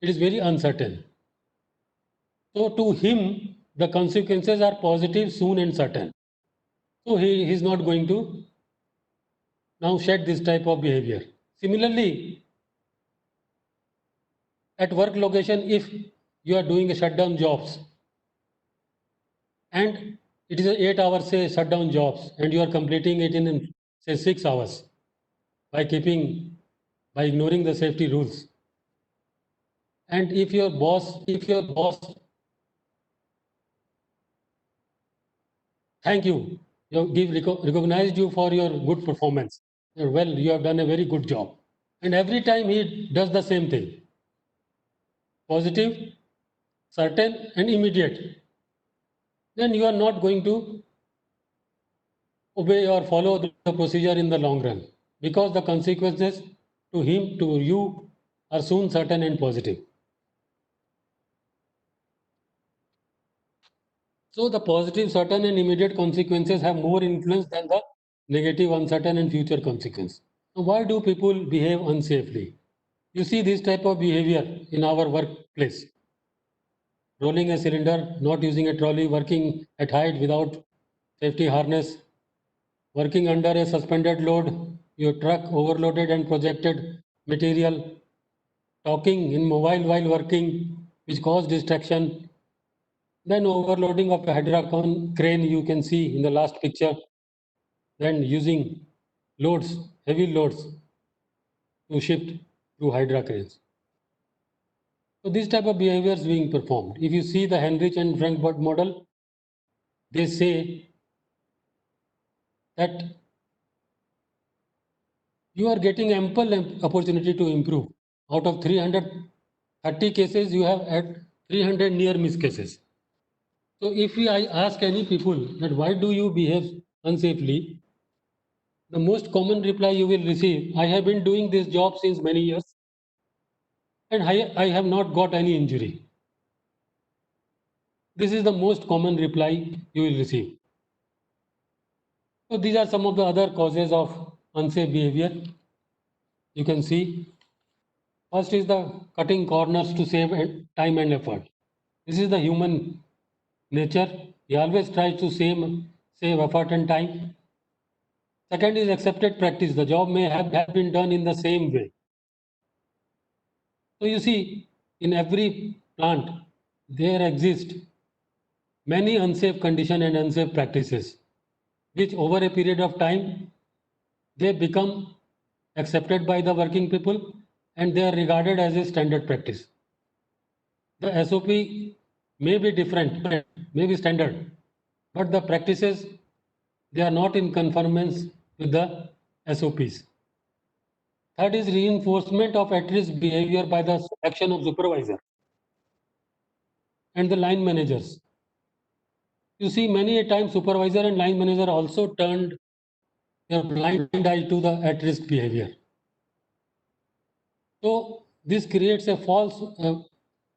It is very uncertain. So to him, the consequences are positive, soon and certain. So he is not going to now shed this type of behavior. Similarly, at work location, if you are doing a shutdown jobs and it is a 8 hours say shutdown jobs and you are completing it in say 6 hours by ignoring the safety rules. And if your boss thank you, recognized you for your good performance. Well, you have done a very good job. And every time he does the same thing. Positive, certain and immediate. Then you are not going to obey or follow the procedure in the long run because the consequences to him, to you are soon certain and positive. So the positive, certain and immediate consequences have more influence than the negative, uncertain and future consequence. Now, why do people behave unsafely? You see this type of behavior in our workplace. Rolling a cylinder, not using a trolley, working at height without safety harness, working under a suspended load, your truck overloaded and projected material, talking in mobile while working, which cause distraction, then overloading of a hydra crane you can see in the last picture, then using loads, heavy loads to shift through hydra cranes. So these type of behaviors being performed. If you see the Henrich and Frankfurt model, they say that you are getting ample opportunity to improve. Out of 330 cases, you have had 300 near miss cases. So if I ask any people that why do you behave unsafely, the most common reply you will receive, I have been doing this job since many years and I have not got any injury. This is the most common reply you will receive. So these are some of the other causes of unsafe behavior. You can see first is the cutting corners to save time and effort. This is the human nature. He always tries to save effort and time. Second is accepted practice. The job may have been done in the same way. So you see, in every plant, there exist many unsafe conditions and unsafe practices, which over a period of time, they become accepted by the working people and they are regarded as a standard practice. The SOP may be different, may be standard, but the practices, they are not in conformance with the SOPs. Third is reinforcement of at-risk behavior by the action of supervisor and the line managers. You see, many a time supervisor and line manager also turned their blind eye to the at-risk behavior. So this creates a false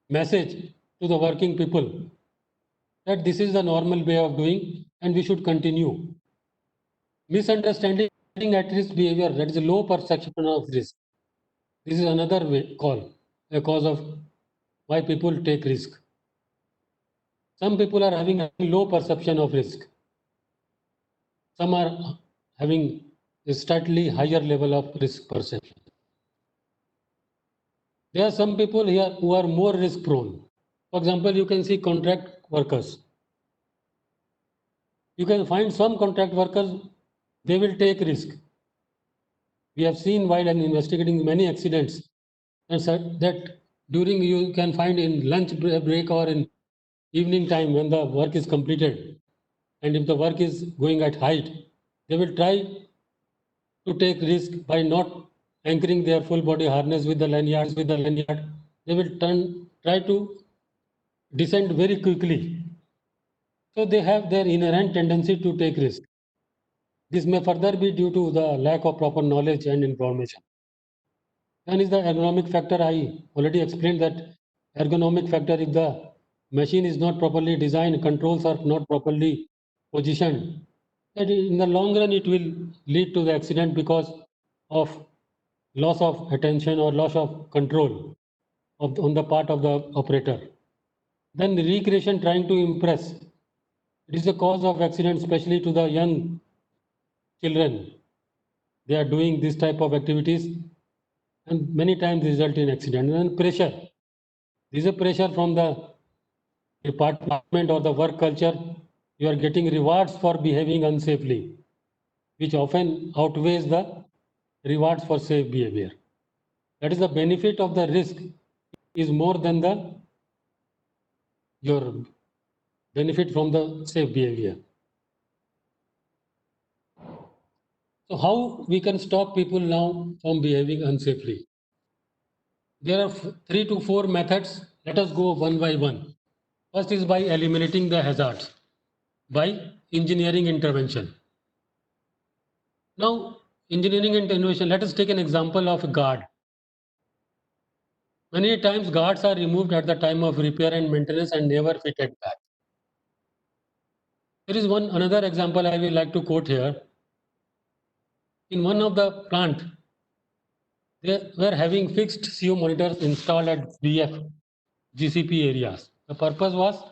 message to the working people that this is the normal way of doing and we should continue. Misunderstanding at-risk behavior, that is a low perception of risk. This is another a cause of why people take risk. Some people are having a low perception of risk. Some are having a slightly higher level of risk perception. There are some people here who are more risk prone. For example, you can see contract workers. You can find some contract workers, they will take risk. We have seen while investigating many accidents and said that during you can find in lunch break or in evening time when the work is completed, and if the work is going at height, they will try to take risk by not anchoring their full body harness with the lanyards. They will try to descend very quickly. So they have their inherent tendency to take risk. This may further be due to the lack of proper knowledge and information. Then is the ergonomic factor. I already explained that ergonomic factor, if the machine is not properly designed, controls are not properly positioned, that in the long run it will lead to the accident because of loss of attention or loss of control on the part of the operator. Then the recreation, trying to impress, it is the cause of accident, especially to the young children. They are doing this type of activities and many times result in accident. And then pressure. This is a pressure from the department or the work culture. You are getting rewards for behaving unsafely, which often outweighs the rewards for safe behavior. That is, the benefit of the risk is more than your benefit from the safe behavior. So how we can stop people now from behaving unsafely? There are 3 to 4 methods. Let us go one by one. First is by eliminating the hazards by engineering intervention. Now, engineering intervention, let us take an example of a guard. Many times guards are removed at the time of repair and maintenance and never fitted back. There is another example I will like to quote here. In one of the plant, they were having fixed CO monitors installed at BF GCP areas. The purpose was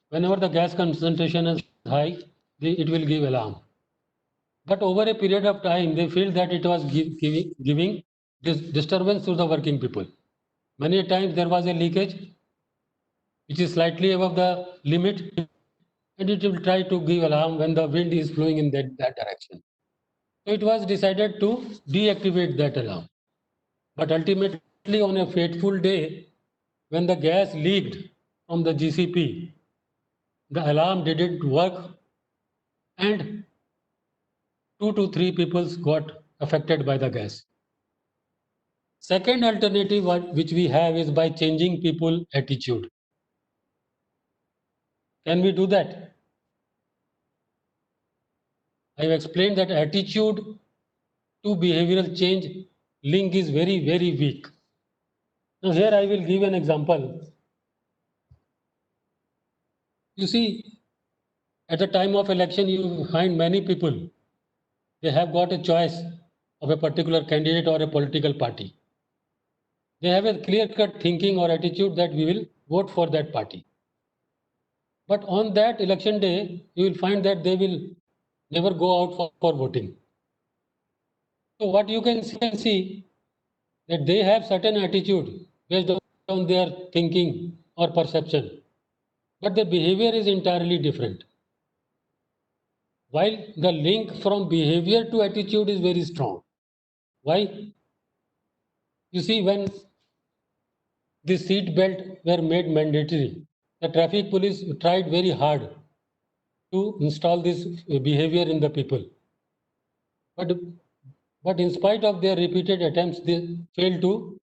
whenever the gas concentration is high, it will give alarm. But over a period of time, they feel that it was giving disturbance to the working people. Many times there was a leakage which is slightly above the limit, and it will try to give alarm when the wind is blowing in that direction. So it was decided to deactivate that alarm. But ultimately, on a fateful day, when the gas leaked from the GCP, the alarm didn't work, and 2 to 3 people got affected by the gas. Second alternative which we have is by changing people attitude. Can we do that? I have explained that attitude to behavioral change link is very, very weak. Now here I will give an example. You see, at the time of election, you find many people, they have got a choice of a particular candidate or a political party. They have a clear-cut thinking or attitude that we will vote for that party. But on that election day, you will find that they will never go out for voting. So what you can see that they have certain attitude based on their thinking or perception, but the behavior is entirely different. While the link from behavior to attitude is very strong. Why? You see, when the seat belt were made mandatory, the traffic police tried very hard to install this behavior in the people. But in spite of their repeated attempts, they failed to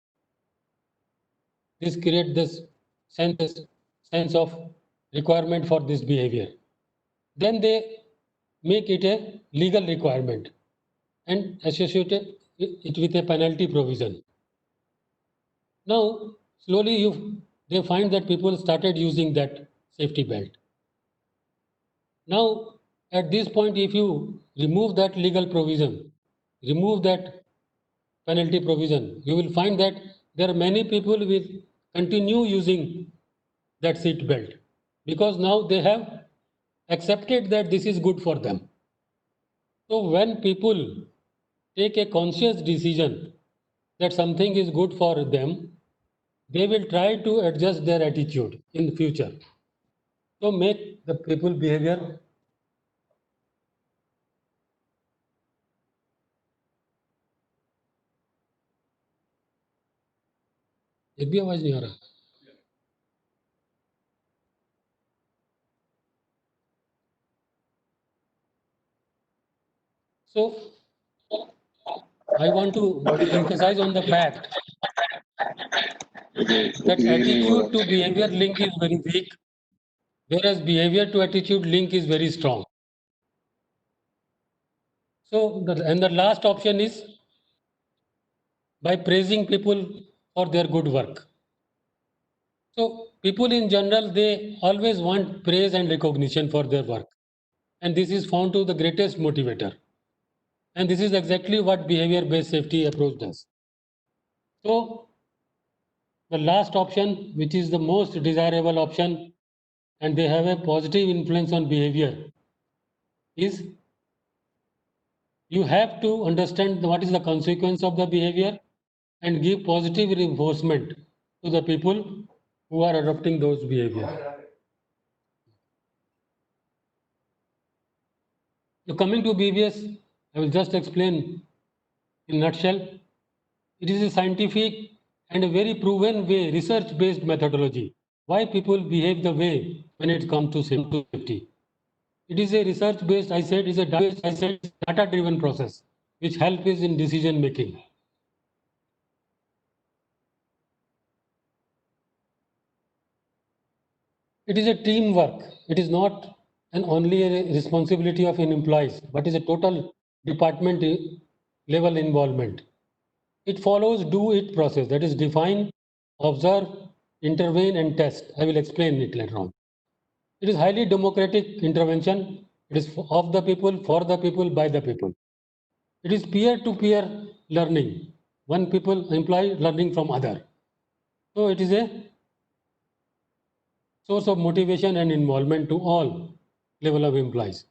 create this sense of requirement for this behavior. Then they make it a legal requirement and associated it with a penalty provision. Now, slowly they find that people started using that safety belt. Now, at this point, if you remove that legal provision, remove that penalty provision, you will find that there are many people will continue using that seat belt because now they have accepted that this is good for them. So when people take a conscious decision that something is good for them, they will try to adjust their attitude in the future. So make the people behavior एक भी आवाज नहीं आ रहा. So I want to emphasize on the fact that attitude to behavior link is very weak, whereas behavior to attitude link is very strong. So the last option is by praising people for their good work. So people in general, they always want praise and recognition for their work. And this is found to the greatest motivator. And this is exactly what behavior-based safety approach does. So the last option, which is the most desirable option, and they have a positive influence on behavior, is you have to understand what is the consequence of the behavior and give positive reinforcement to the people who are adopting those behaviors. So coming to BBS, I will just explain in a nutshell. It is a scientific and a very proven way, research-based methodology, why people behave the way when it comes to safety. It is a research-based, I said, is a data-driven process, which helps us in decision making. It is a teamwork. It is not an only a responsibility of an employees, but is a total department level involvement. It follows do-it process, that is define, observe, intervene and test. I will explain it later on. It is highly democratic intervention. It is of the people, for the people, by the people. It is peer-to-peer learning. One people employee learning from other. So it is a source of motivation and involvement to all level of employees.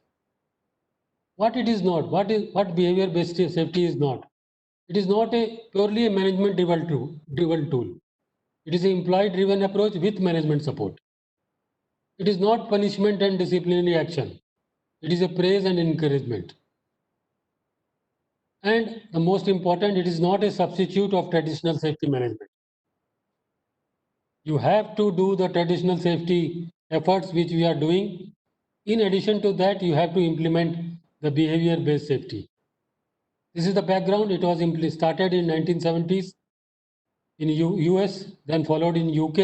What it is not, what behavior-based safety is not. It is not a purely a management-driven tool. It is an employee-driven approach with management support. It is not punishment and disciplinary action. It is a praise and encouragement. And the most important, it is not a substitute of traditional safety management. You have to do the traditional safety efforts which we are doing. In addition to that, you have to implement the behavior-based safety. This is the background. It was started in 1970s in US, then followed in UK,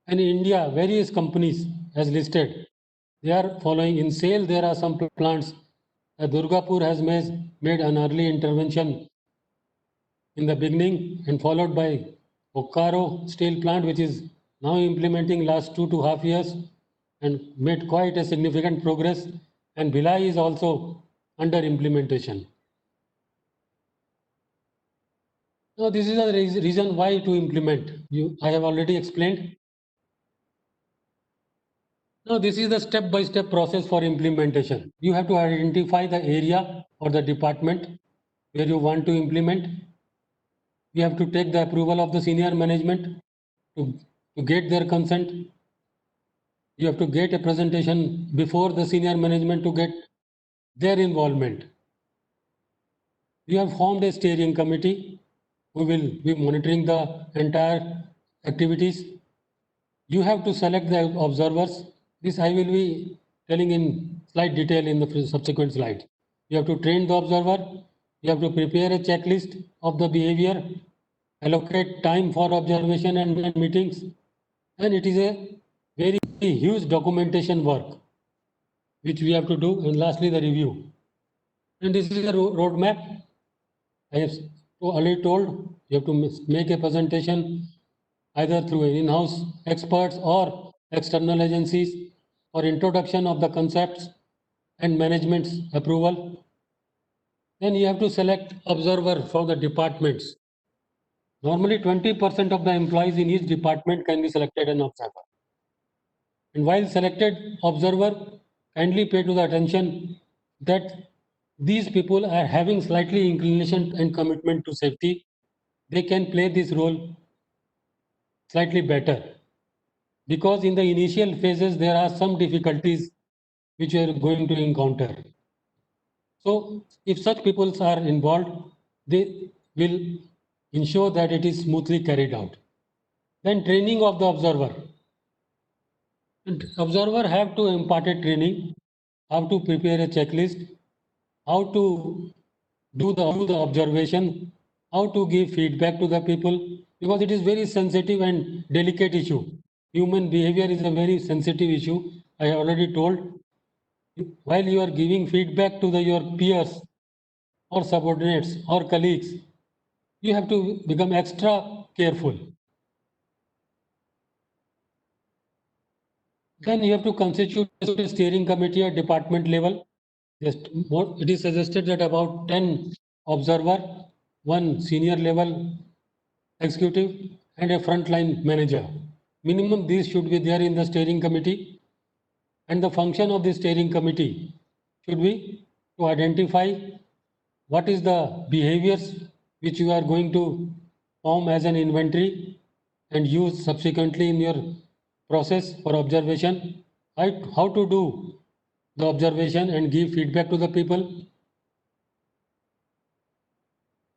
and in India, various companies as listed. They are following in SAIL. There are some plants. Durgapur has made an early intervention in the beginning and followed by Bokaro steel plant, which is now implementing last 2.5 years and made quite a significant progress. And Bhilai is also under implementation. Now, this is the reason why to implement. I have already explained. Now, this is the step-by-step process for implementation. You have to identify the area or the department where you want to implement. You have to take the approval of the senior management to get their consent. You have to get a presentation before the senior management to get their involvement. You have formed a steering committee who will be monitoring the entire activities. You have to select the observers. This I will be telling in slight detail in the subsequent slides. You have to train the observer. You have to prepare a checklist of the behavior, allocate time for observation and meetings. And it is a very huge documentation work which we have to do. And lastly, the review. And this is a roadmap. I have already told you have to make a presentation either through in-house experts or external agencies for introduction of the concepts and management's approval. Then you have to select observer from the departments. Normally 20% of the employees in each department can be selected an observer. And while selected observer, kindly pay to the attention that these people are having slightly inclination and commitment to safety. They can play this role slightly better. Because in the initial phases, there are some difficulties which you are going to encounter. So if such people are involved, they will ensure that it is smoothly carried out. Then training of the observer. And observer have to impart a training, how to prepare a checklist, how to do the observation, how to give feedback to the people, because it is very sensitive and delicate issue. Human behavior is a very sensitive issue. I have already told. While you are giving feedback to your peers or subordinates or colleagues, you have to become extra careful. Then you have to constitute a steering committee at department level. It is suggested that about 10 observer, one senior level executive, and a frontline manager. Minimum these should be there in the steering committee. And the function of the steering committee should be to identify what is the behaviors which you are going to form as an inventory and use subsequently in your process for observation, how to do the observation and give feedback to the people.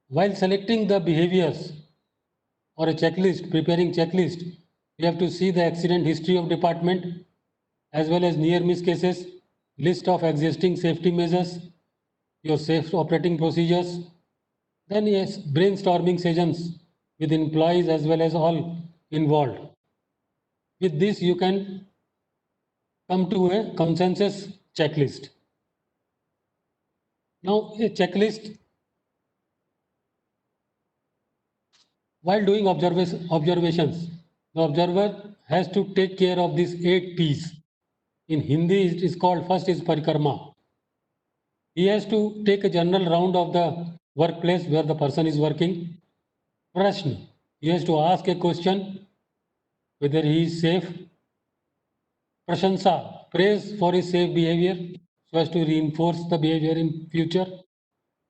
While selecting the behaviors or a checklist, preparing checklist, you have to see the accident history of department as well as near miss cases, list of existing safety measures, your safe operating procedures. Then yes, brainstorming sessions with employees as well as all involved. With this, you can come to a consensus checklist. Now, a checklist, while doing observations, the observer has to take care of these 8 P's. In Hindi, it is called, first is parikrama. He has to take a general round of the workplace where the person is working. Prashn, he has to ask a question whether he is safe. Prashansa, praise for his safe behavior so as to reinforce the behavior in future.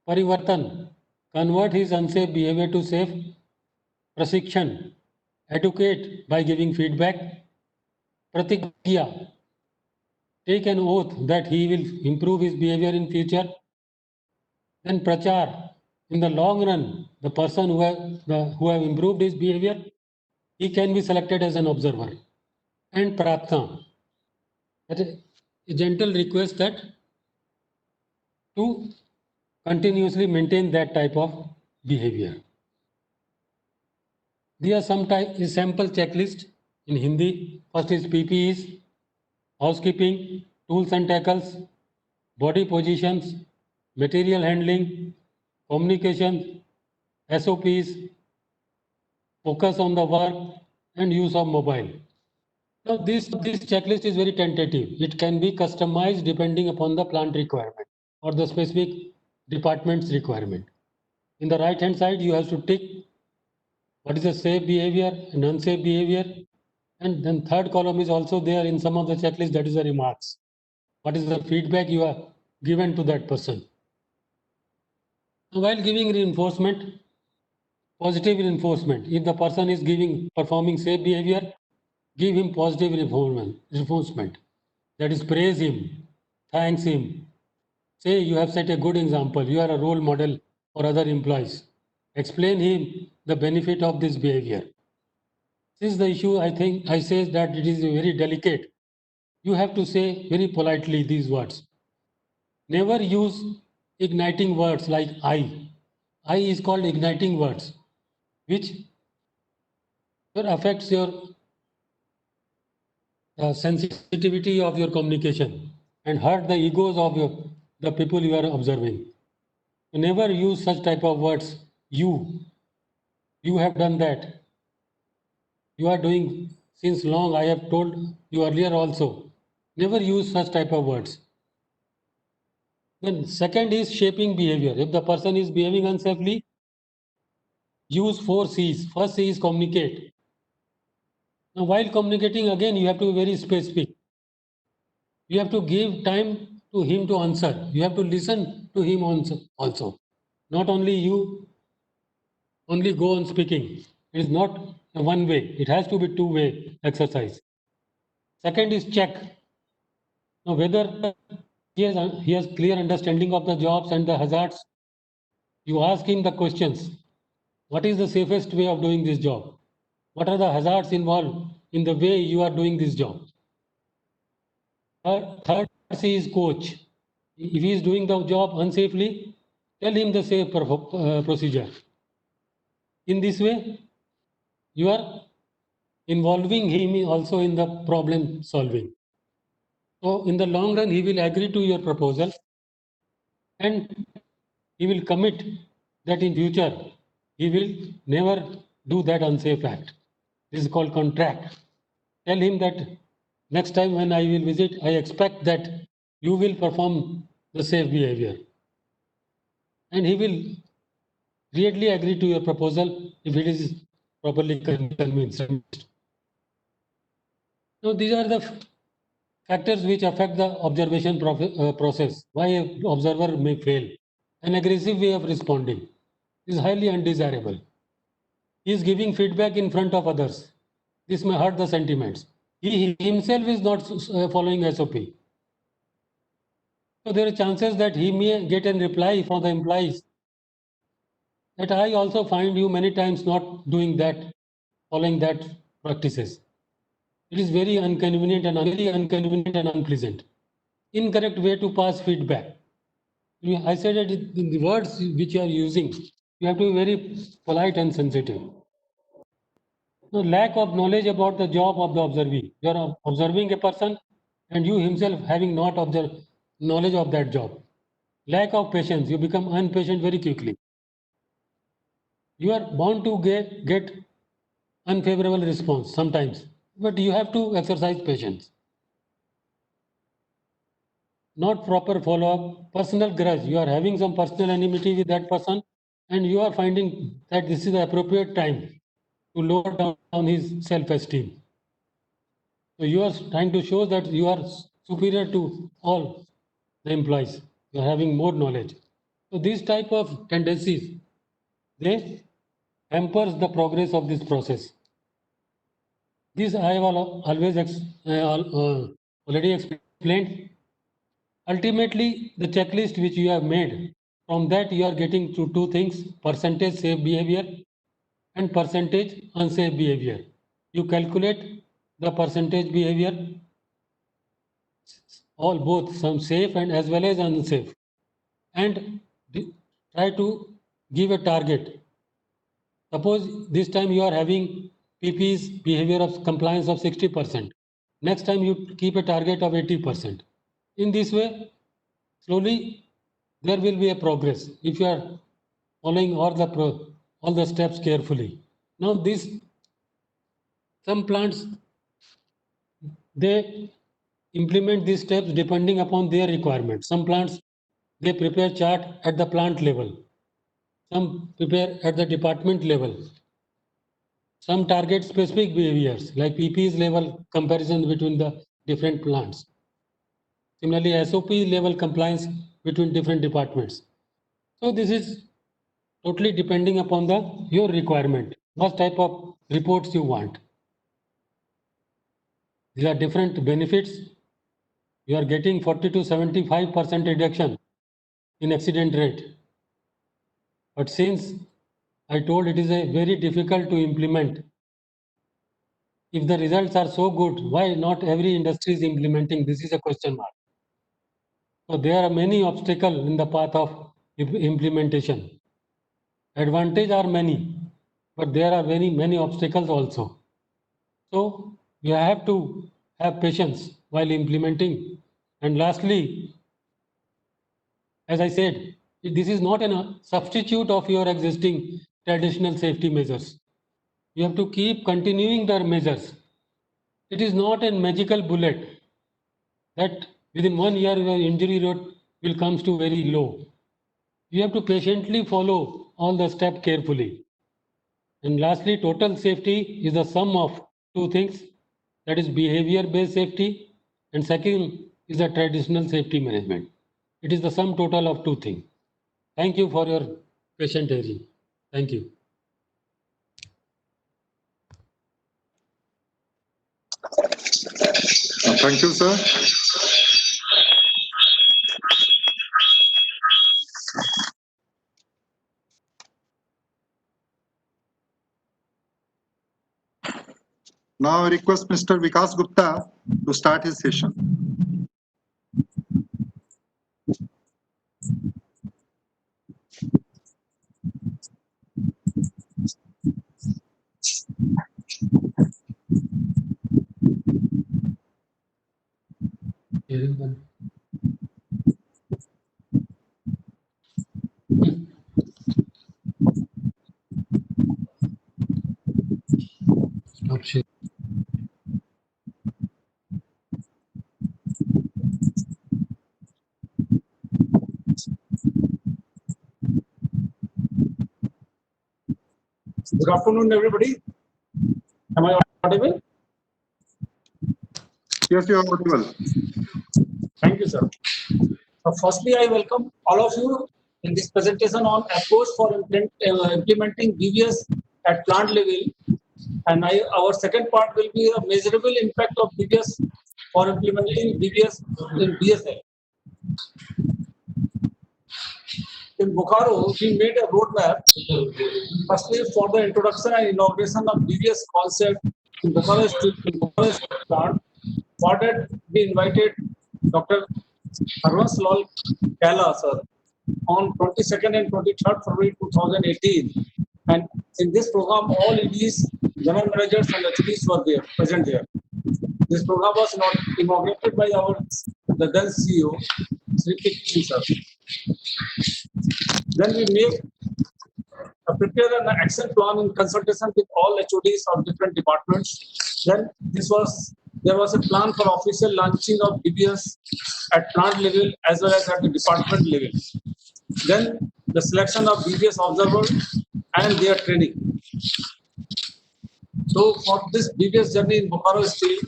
Parivartan, convert his unsafe behavior to safe. Prasikshan, educate by giving feedback. Pratigya, take an oath that he will improve his behavior in future. Then prachar, in the long run, the person who have improved his behavior, he can be selected as an observer. And pratna, that is a gentle request that to continuously maintain that type of behavior. There are some sample checklist in Hindi. First is PPEs, housekeeping, tools and tackles, body positions, material handling, communication, SOPs, focus on the work, and use of mobile. Now, this checklist is very tentative. It can be customized depending upon the plant requirement or the specific department's requirement. In the right hand side, you have to tick what is a safe behavior and unsafe behavior. And then third column is also there in some of the checklist, that is the remarks. What is the feedback you have given to that person? While giving reinforcement, positive reinforcement, if the person is performing safe behavior, give him positive reinforcement. That is, praise him, thanks him. Say you have set a good example, you are a role model for other employees. Explain him the benefit of this behavior. Since the issue, I think I say that it is very delicate. You have to say very politely these words. Never use igniting words like I. I is called igniting words, which affects your sensitivity of your communication and hurt the egos of the people you are observing. You never use such type of words. You have done that. You are doing since long. I have told you earlier also. Never use such type of words. Then second is shaping behavior. If the person is behaving unsafely, use 4 C's. First C is communicate. Now, while communicating, again, you have to be very specific. You have to give time to him to answer. You have to listen to him also. Not only you only go on speaking. It is not a one way. It has to be two-way exercise. Second is check. Now, whether he has clear understanding of the jobs and the hazards. You ask him the questions. What is the safest way of doing this job? What are the hazards involved in the way you are doing this job? Third C is coach. If he is doing the job unsafely, tell him the safe procedure. In this way, you are involving him also in the problem solving. So in the long run, he will agree to your proposal and he will commit that in future, he will never do that unsafe act. This is called contract. Tell him that next time when I will visit, I expect that you will perform the safe behavior. And he will readily agree to your proposal if it is properly convinced. Now, these are the factors which affect the observation process. Why an observer may fail. An aggressive way of responding is highly undesirable. He is giving feedback in front of others. This may hurt the sentiments. He himself is not following SOP. So there are chances that he may get a reply from the employees that I also find you many times not doing that, following that practices. It is very inconvenient and unpleasant. Incorrect way to pass feedback. I said that in the words which you are using, you have to be very polite and sensitive. No, lack of knowledge about the job of the observee. You are observing a person and you himself having not observed knowledge of that job. Lack of patience. You become impatient very quickly. You are bound to get unfavorable response sometimes, but you have to exercise patience. Not proper follow-up, personal grudge. You are having some personal enmity with that person and you are finding that this is the appropriate time to lower down his self-esteem. So you are trying to show that you are superior to all the employees. You are having more knowledge. So these type of tendencies, they hampers the progress of this process. This I have always already explained. Ultimately, the checklist which you have made, from that you are getting to two things: percentage safe behavior and percentage unsafe behavior. You calculate the percentage behavior, all both some safe and as well as unsafe, and try to give a target. Suppose this time you are having PP's behavior of compliance of 60%. Next time you keep a target of 80%. In this way, slowly there will be a progress if you are following all the steps carefully. Now some plants, they implement these steps depending upon their requirements. Some plants, they prepare chart at the plant level. Some prepare at the department level. Some target specific behaviors like PP's level comparison between the different plants. Similarly, SOP level compliance between different departments. So this is totally depending upon your requirement, what type of reports you want. These are different benefits. You are getting 40 to 75% reduction in accident rate. But since I told it is a very difficult to implement, if the results are so good, why not every industry is implementing? This is a question mark. So there are many obstacles in the path of implementation. Advantages are many, but there are many obstacles also. So you have to have patience while implementing. And lastly, as I said, this is not a substitute of your existing traditional safety measures. You have to keep continuing the measures. It is not a magical bullet that within 1 year your injury rate will come to very low. You have to patiently follow all the steps carefully. And lastly, total safety is the sum of two things, that is behavior-based safety, and second is the traditional safety management. It is the sum total of two things. Thank you for your patient hearing. Thank you. Thank you, sir. Now I request Mr. Vikas Gupta to start his session. Hearing one. Stop sharing. Good afternoon, everybody. Am I audible? Yes, you are audible. Thank you, sir. So firstly, I welcome all of you in this presentation on approach for implementing BVS at plant level. And our second part will be a measurable impact of BVS for implementing BVS in BSL. In Bokaro, we made a roadmap, firstly for the introduction and inauguration of BVS concept in Bokaro Steel plant. For that, we invited Dr. Harvans Lal Kala, sir, on 22nd and 23rd February 2018. And in this program, all EDs, general managers and HDs were there, present there. This program was not inaugurated by the then CEO, Sri P. Singh, sir. Then we prepare an action plan in consultation with all HODs of different departments. Then there was a plan for official launching of BBS at plant level as well as at the department level. Then the selection of BBS observers and their training. So for this BBS journey in Bokaro Steel,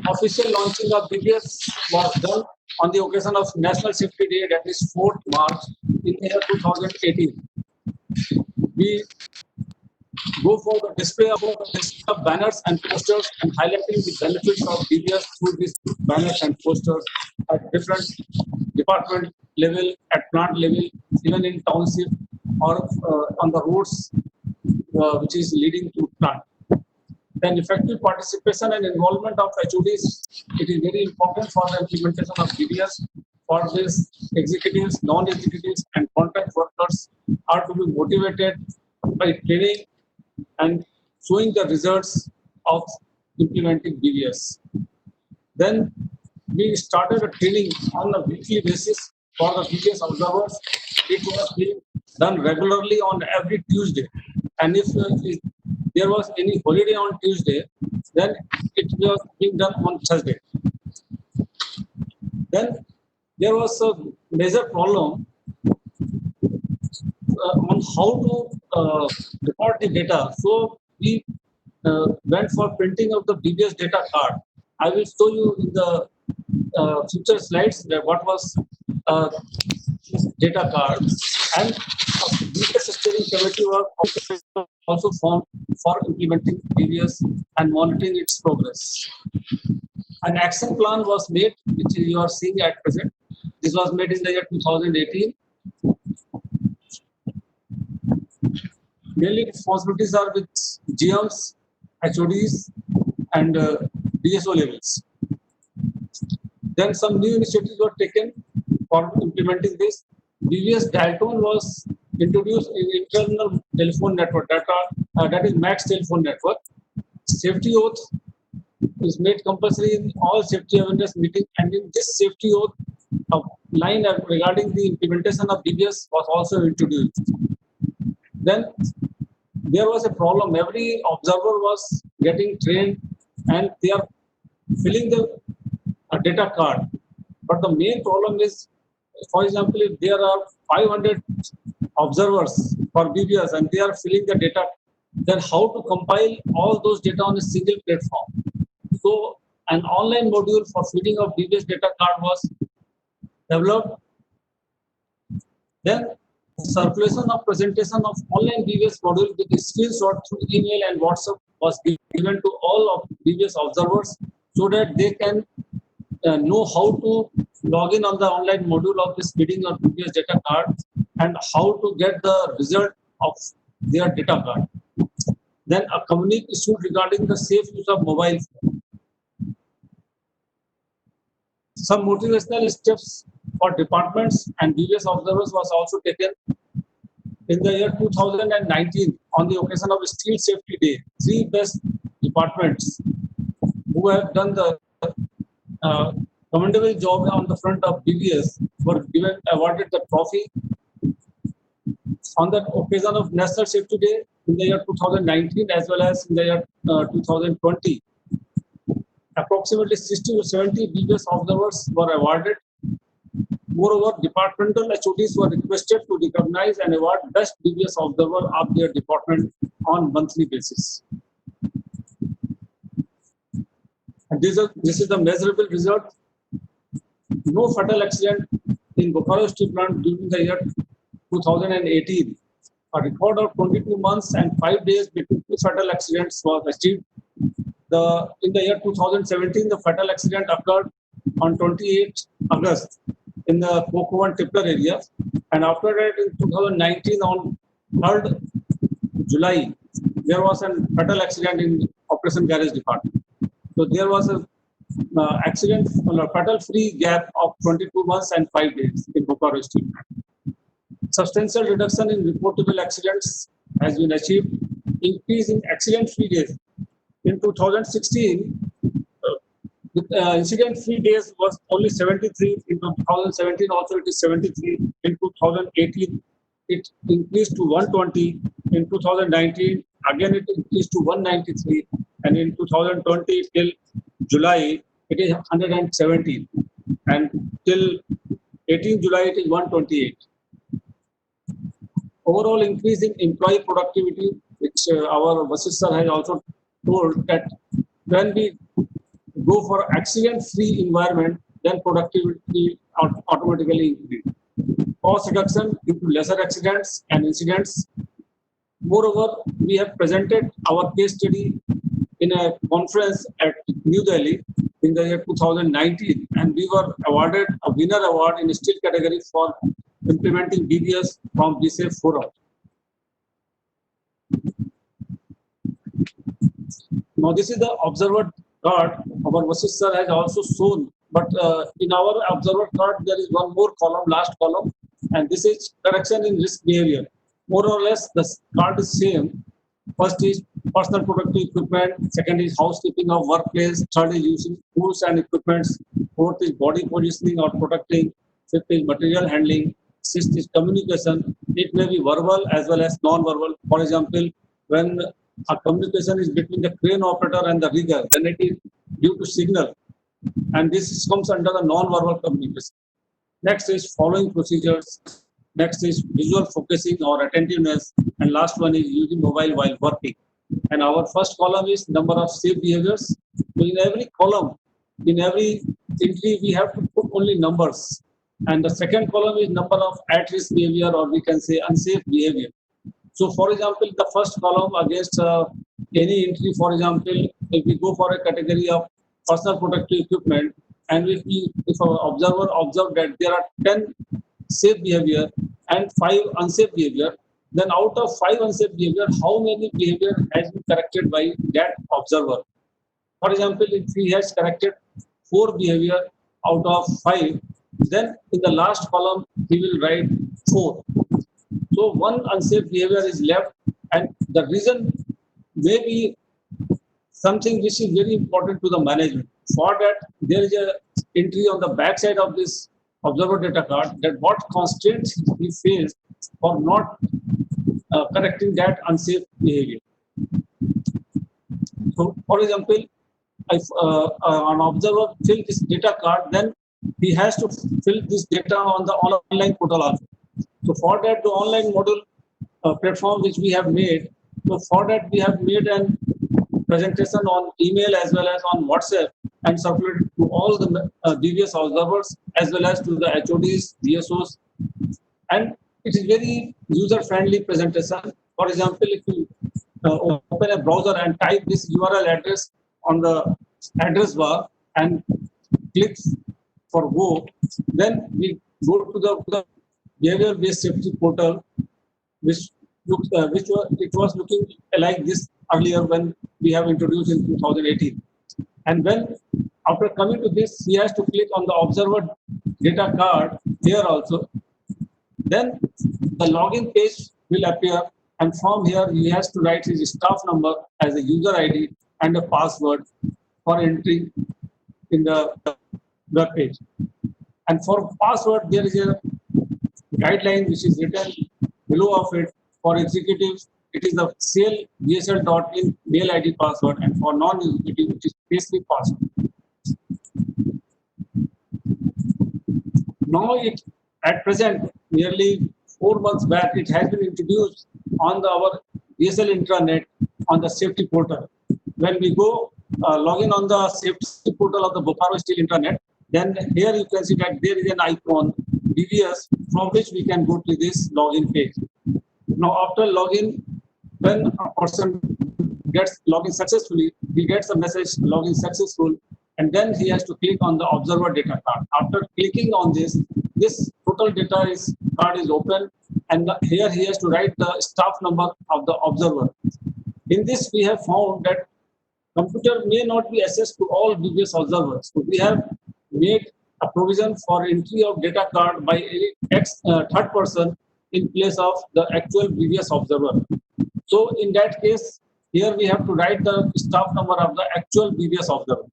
official launching of BBS was done on the occasion of National Safety Day, that is 4th March in the year 2018. We go for the display of banners and posters and highlighting the benefits of BBS through these banners and posters at different department level, at plant level, even in township or on the roads which is leading to plant. Then effective participation and involvement of HODs, it is very important for the implementation of BBS. For this, executives, non-executives and contract workers are to be motivated by training and showing the results of implementing BBS. Then we started a training on a weekly basis for the BBS observers. It was being done regularly on every Tuesday. And if there was any holiday on Tuesday, then it was being done on Thursday. Then there was a major problem on how to record the data. So we went for printing of the BBS data card. I will show you in the future slides that what was this data card. And a BBS steering committee was also formed for implementing BBS and monitoring its progress. An action plan was made, which you are seeing at present. This was made in the year 2018. Mainly responsibilities are with GMs, HODs, and DSO levels. Then some new initiatives were taken for implementing this. BBS dial tone was introduced in internal telephone network that is MAX telephone network. Safety oath is made compulsory in all safety awareness meetings, and in this safety oath, a line regarding the implementation of BBS was also introduced. Then there was a problem. Every observer was getting trained and they are filling the data card. But the main problem is, for example, if there are 500 observers for BBS and they are filling the data, then how to compile all those data on a single platform? So an online module for feeding of BBS data card was developed. Then circulation of presentation of online BBS module with a screenshot through email and WhatsApp was given to all of BBS observers so that they can know how to log in on the online module of this bidding or previous data card and how to get the result of their data card. Then a communique issued regarding the safe use of mobile phone. Some motivational steps for departments and various observers was also taken in the year 2019 on the occasion of Steel Safety Day. 3 best departments who have done the commendable job on the front of BBS were awarded the trophy on the occasion of National Safety Day in the year 2019 as well as in the year 2020. Approximately 60 to 70 BBS observers were awarded. Moreover, departmental HODs were requested to recognize and award best BBS observer of their department on monthly basis. And this is the measurable result. No fatal accident in Bokaro Steel Plant during the year 2018. A record of 22 months and 5 days between 2 fatal accidents was achieved. In the year 2017, the fatal accident occurred on 28 August in the Pokovan Tipler area, and after that in 2019 on 3rd July, there was a fatal accident in Operation Garage Department. So there was a fatal-free gap of 22 months and 5 days in Bokaro Steel Plant. Substantial reduction in reportable accidents has been achieved. Increase in accident-free days. In 2016, incident-free days was only 73. In 2017, also it is 73. In 2018, it increased to 120. In 2019, again it increased to 193. And in 2020 till July, it is 117. And till 18 July, it is 128. Overall increase in employee productivity, which our Vasisth sir has also told that when we go for accident-free environment, then productivity automatically increases. Cost reduction due to lesser accidents and incidents. Moreover, we have presented our case study in a conference at New Delhi in the year 2019, and we were awarded a winner award in steel category for implementing BBS from BSAFE Forum. Now, this is the observer card. Our Vasisth sir has also shown, but in our observer card, there is one more column, last column, and this is correction in risk behavior. More or less, the card is same. First is personal protective equipment. Second is housekeeping of workplace. Third is using tools and equipments. Fourth is body positioning or protecting. Fifth is material handling. Sixth is communication. It may be verbal as well as non-verbal. For example, when a communication is between the crane operator and the rigger, then it is due to signal, and this comes under the non-verbal communication. Next is following procedures. Next is visual focusing or attentiveness, and last one is using mobile while working. And our first column is number of safe behaviors. So in every column, in every entry, we have to put only numbers. And the second column is number of at-risk behavior, or we can say unsafe behavior. So, for example, the first column against any entry, for example, if we go for a category of personal protective equipment, and if an observer observes that there are 10 safe behavior and 5 unsafe behavior, then out of 5 unsafe behavior, how many behavior has been corrected by that observer? For example, if he has corrected 4 behavior out of 5, then in the last column, he will write 4. So one unsafe behavior is left, and the reason may be something which is very important to the management. For that, there is a entry on the back side of this observer data card that what constraints he faced for not correcting that unsafe behavior. So, for example, if an observer fill this data card, then he has to fill this data on the online portal also. So for that, the online module platform which we have made, so for that we have made a presentation on email as well as on WhatsApp and circulated to all the DVS observers as well as to the HODs, DSOs, and it is very user-friendly presentation. For example, if you open a browser and type this URL address on the address bar and click for Go, then we go to the behavior-based safety portal, which it was looking like this earlier when we have introduced in 2018. And when after coming to this, he has to click on the observer data card here also. Then the login page will appear, and from here he has to write his staff number as a user ID and a password for entry in the web page. And for password, there is a guideline which is written below of it. For executives, it is the sale.bsl.in mail ID password, and for non-executive, it is payslip password. Now, at present, nearly 4 months back, it has been introduced on our BSL intranet on the safety portal. When we go log in on the safety portal of the Bokaro Steel intranet, then here you can see that there is an icon BVS from which we can go to this login page. Now, after login, when a person gets login successfully, he gets a message login successful, and then he has to click on the observer data card. After clicking on this total data card is open, and here he has to write the staff number of the observer. In this, we have found that computer may not be accessed to all BBS observers. So we have made a provision for entry of data card by a third person in place of the actual BBS observer. So in that case, here we have to write the staff number of the actual BBS observer.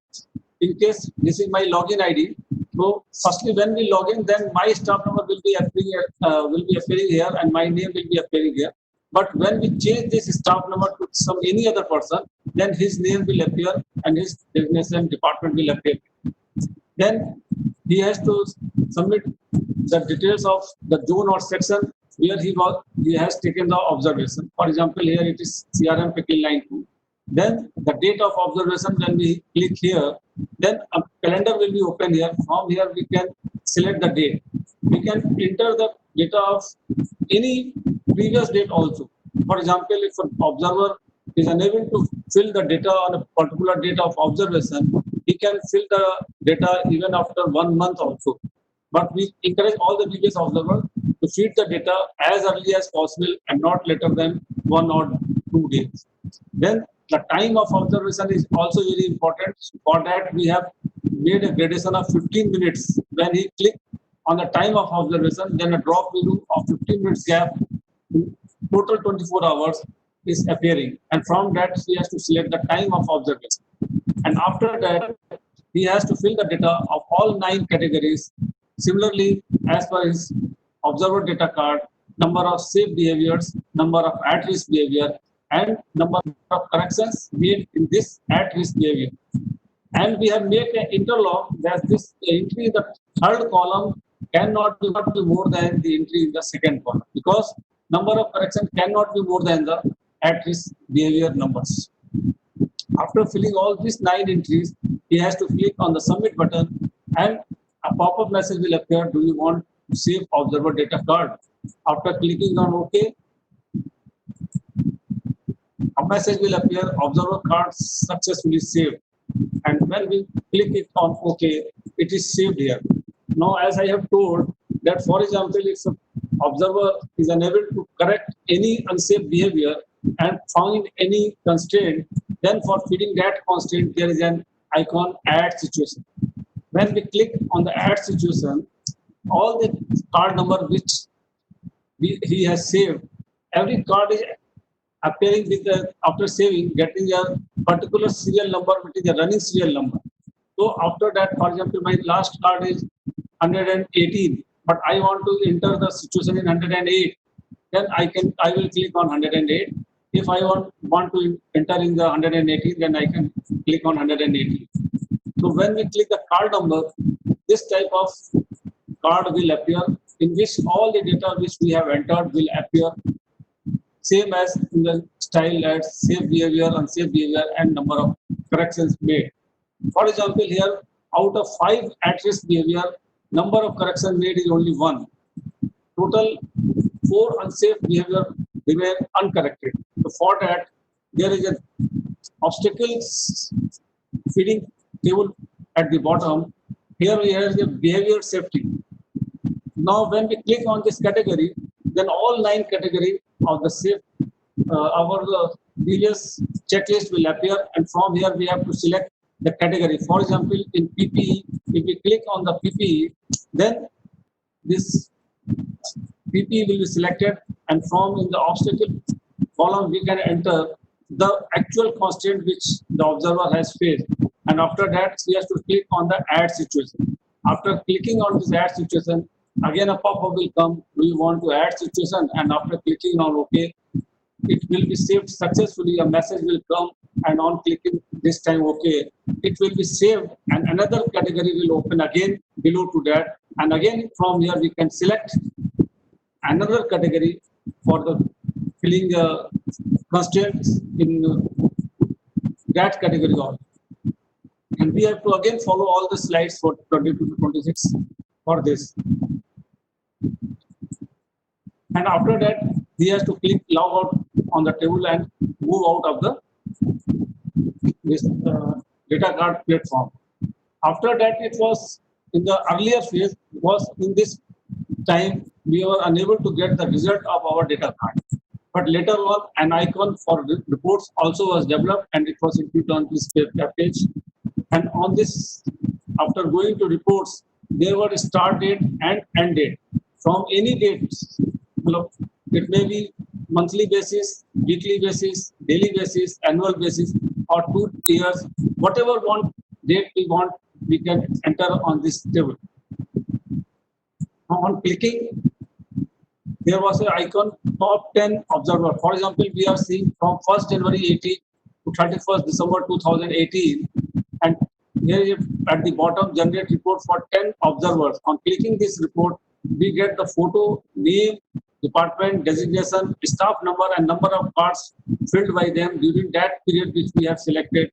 In case this is my login ID, so firstly when we log in, then my staff number will be appearing here, and my name will be appearing here. But when we change this staff number to any other person, then his name will appear and his designation department will appear. Then he has to submit the details of the zone or section where he has taken the observation. For example, here it is CRM Pickle line 2. Then the date of observation, when we click here, then a calendar will be open here. From here we can select the date. We can enter the data of any previous date also. For example, if an observer is unable to fill the data on a particular date of observation, he can fill the data even after 1 month also. But we encourage all the previous observers to feed the data as early as possible and not later than 1 or 2 days. Then the time of observation is also very important. For that, we have made a gradation of 15 minutes. When he clicks on the time of observation, then a drop menu of 15 minutes gap, total 24 hours is appearing. And from that, he has to select the time of observation. And after that, he has to fill the data of all 9 categories. Similarly, as per his observer data card, number of safe behaviors, number of at-risk behavior, and number of corrections made in this at-risk behavior. And we have made an interlock that this entry in the third column cannot be more than the entry in the second column, because number of corrections cannot be more than the at-risk behavior numbers. After filling all these 9 entries, he has to click on the submit button, and a pop-up message will appear. Do you want to save observer data card? After clicking on OK, a message will appear, observer card successfully saved. And when we click it on OK, it is saved here. Now, as I have told that, for example, if an observer is unable to correct any unsafe behavior and found any constraint, then for feeding that constraint, there is an icon add situation. When we click on the add situation, all the card number which he has saved, every card is appearing with after saving, getting a particular serial number, which is a running serial number. So after that, for example, my last card is 118, but I want to enter the situation in 108. Then I will click on 108. If I want to enter in the 118, then I can click on 118. So when we click the card number, this type of card will appear, in which all the data which we have entered will appear, same as in the style as safe behavior, unsafe behavior, and number of corrections made. For example, here, out of 5 at-risk behavior, number of corrections made is only 1. Total 4 unsafe behavior remain uncorrected. So for that, there is an obstacles feeding table at the bottom. here we have the behavior safety. Now, when we click on this category, then all 9 categories of the safe, our previous checklist will appear, and from here we have to select the category. For example, in PPE, if we click on the PPE, then this PPE will be selected, and from in the obstacle column we can enter the actual constraint which the observer has faced, and after that he has to click on the add situation. After clicking on this add situation, again a pop-up will come, do you want to add situation, and after clicking on OK, it will be saved successfully. A message will come, and on clicking this time OK, it will be saved, and another category will open again below to that, and again from here we can select another category for the filling constraints in that category also. And we have to again follow all the slides for 22 to 26 for this. And after that, he has to click log out on the table and move out of the this data card platform. After that, it was in the earlier phase, was in this time we were unable to get the result of our data card. But later on, an icon for the reports also was developed, and it was included on this page. And on this, after going to reports, there were a start date and end date. From any date, it may be monthly basis, weekly basis, daily basis, annual basis, or 2 years, whatever date we want, we can enter on this table. Now on clicking, there was an icon top 10 observer. For example, we are seeing from 1st January 18 to 31st December 2018, and here at the bottom generate report for 10 observers. On clicking this report, we get the photo, name, department, designation, staff number, and number of cards filled by them during that period which we have selected.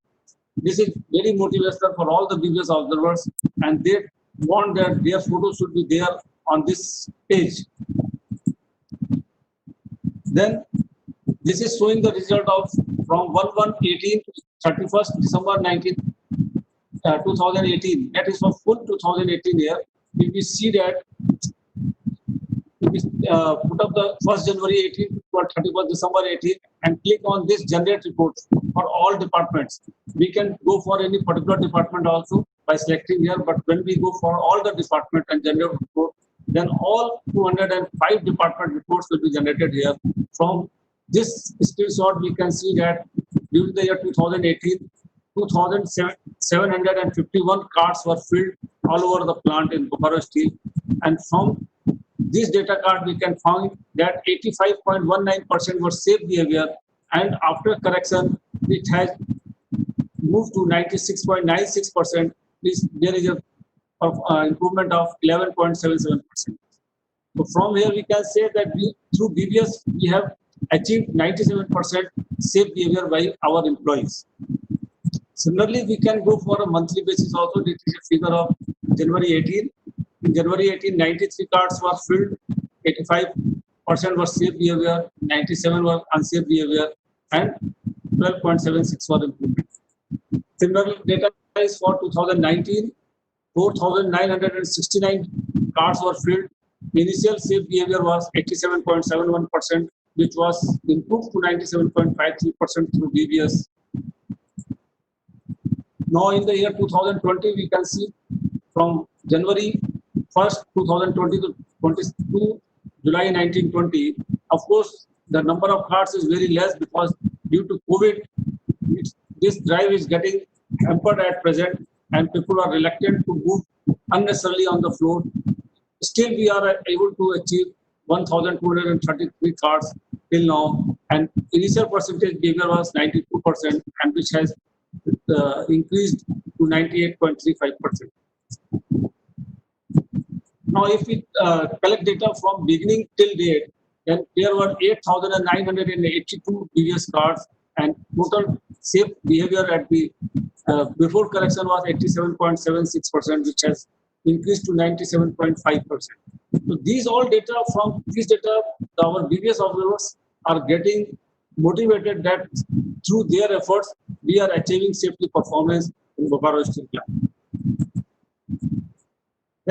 This is very motivational for all the previous observers, and they want that their photo should be there on this page. Then this is showing the result of from 1/1/18 to 31st December 2018. That is for full 2018 year. If we see that, if we put up the 1st January 18 to 31st December 18 and click on this generate report for all departments, we can go for any particular department also by selecting here. But when we go for all the department and generate report, then all 205 department reports will be generated here. From this screenshot, we can see that during the year 2018, 2,751 cards were filled all over the plant in Bokaro Steel. And from this data card, we can find that 85.19% were safe behavior, and after correction, it has moved to 96.96%. There is a improvement of 11.77%. So from here we can say that through BBS we have achieved 97% safe behavior by our employees. Similarly, we can go for a monthly basis also. This is a figure of January 18. In January 18, 93 cards were filled, 85% were safe behavior, 97 were unsafe behavior, and 12.76 were improvement. Similarly, data is for 2019. 4,969 cards were filled. Initial safe behavior was 87.71%, which was improved to 97.53% through BBS. Now in the year 2020, we can see from January 1st, 2020 to 22 July 1920, of course, the number of cards is very less because due to COVID, this drive is getting hampered at present, and people are reluctant to move unnecessarily on the floor. Still, we are able to achieve 1,233 cards till now, and initial percentage behavior was 92%, and which has increased to 98.35%. Now, if we collect data from beginning till date, then there were 8,982 previous cards, and total safe behavior at the before correction was 87.76%, which has increased to 97.5%. So these all data, from this data, our previous observers are getting motivated that through their efforts, we are achieving safety performance in Bokaro Steel Plant.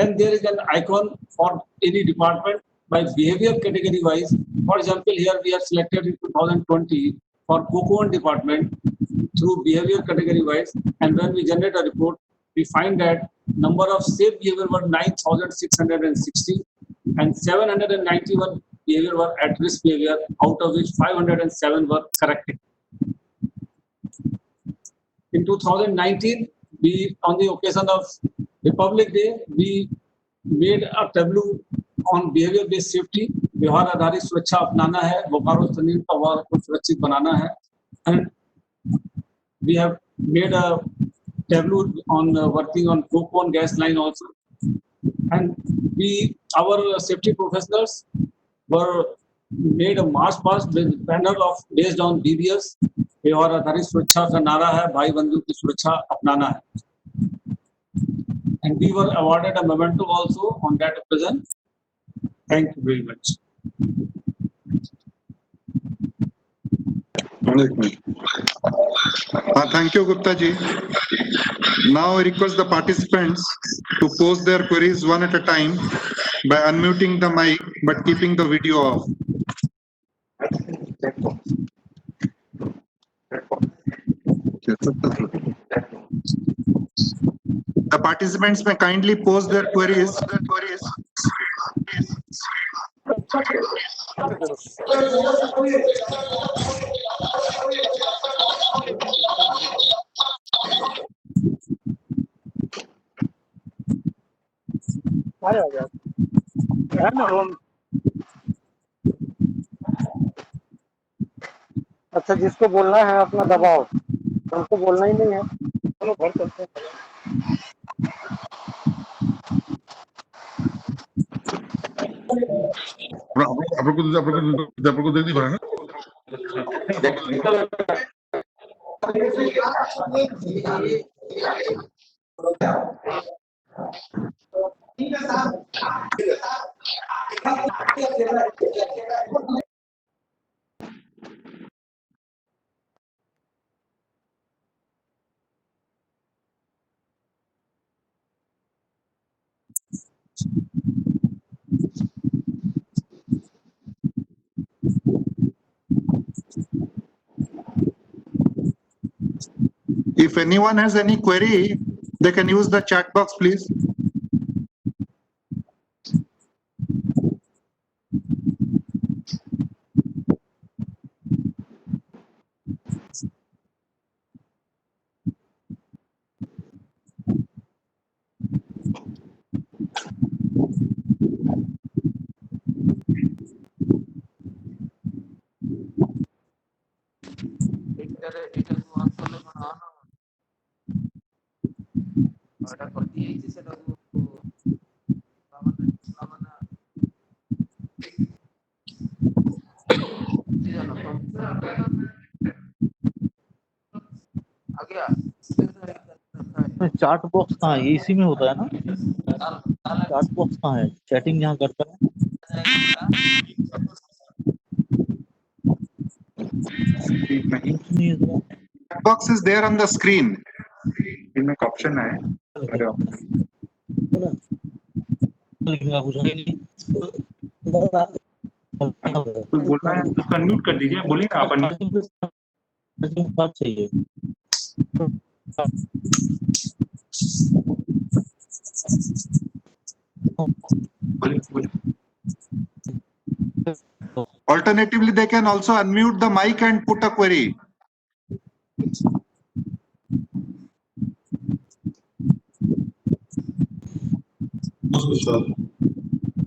Then there is an icon for any department by behavior category wise. For example, here we have selected in 2020 for COCO1 department through behavior category wise. And when we generate a report, we find that number of safe behavior were 9,660 and 791 behavior were at risk behavior, out of which 507 were corrected. In 2019, we, on the occasion of Republic Day, we made a tableau on behavior based safety. व्यवहार आधारित सुरक्षा अपनाना है, बोकारो तंजीम का व्यवहार को सुरक्षित बनाना है. And we have made a tableau on working on COCO1 gas line also. And we, our safety professionals were made a march past with banner of based on BBS. व्यवहार आधारित सुरक्षा का नारा है, भाई बंधु की सुरक्षा अपनाना है. And we were awarded a memento also on that occasion. Thank you very much. Thank you, Gupta ji. Now I request the participants to pose their queries one at a time by unmuting the mic but keeping the video off. The participants may kindly pose their queries. अच्छा, जिसको बोलना है अपना दबाओ, हमको बोलना ही नहीं है. चलो घर चलते हैं. आपको देख दी ना. If anyone has any query, they can use the chat box, please. Chart box कहाँ है? ये इसी में होता है ना? चार्ट बॉक्स कहाँ है? चैटिंग यहाँ करता है. नहीं है तो Chat box is there on the screen. इनमें एक option है. लेकिन आप पूछा नहीं. कुछ बोलना है तो अनम्यूट कर दीजिए. बोलिए ना आप. बात चाहिए. Alternatively, they can also unmute the mic and put a query.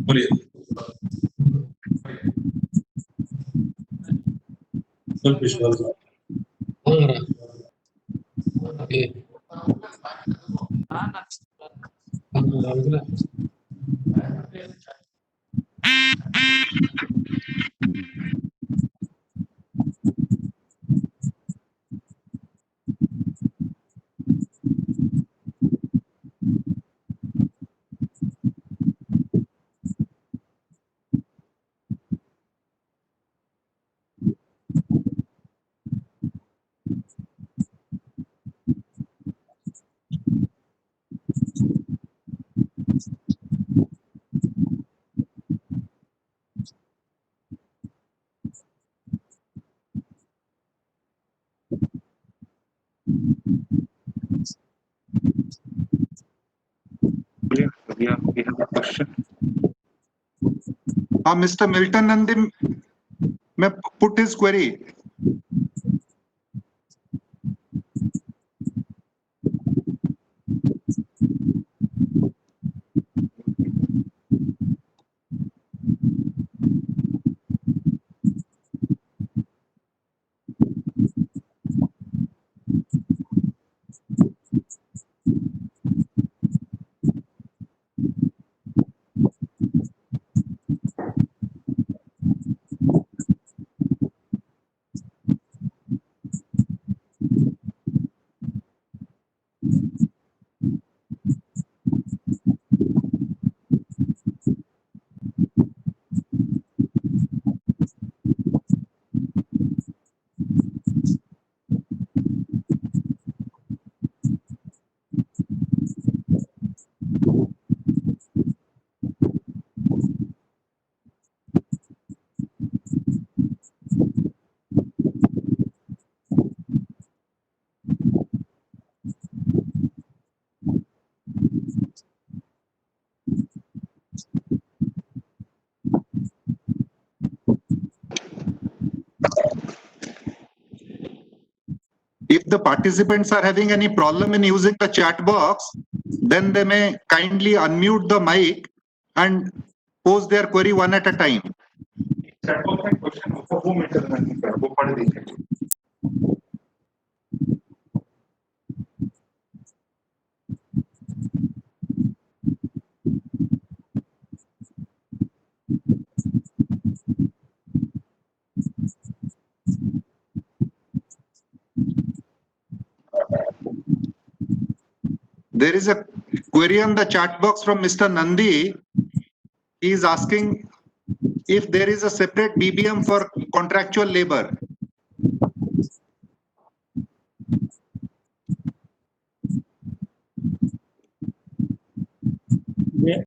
बोलिए. विश्वास. Yeah, we have a question. Mr. Milton Nandi may put his query. If the participants are having any problem in using the chat box, then they may kindly unmute the mic and pose their query one at a time. Chat box में question होगा वो mention करनी है वो पढ़ दीजिए. There is a query on the chat box from Mr. Nandi. He is asking if there is a separate BBM for contractual labor.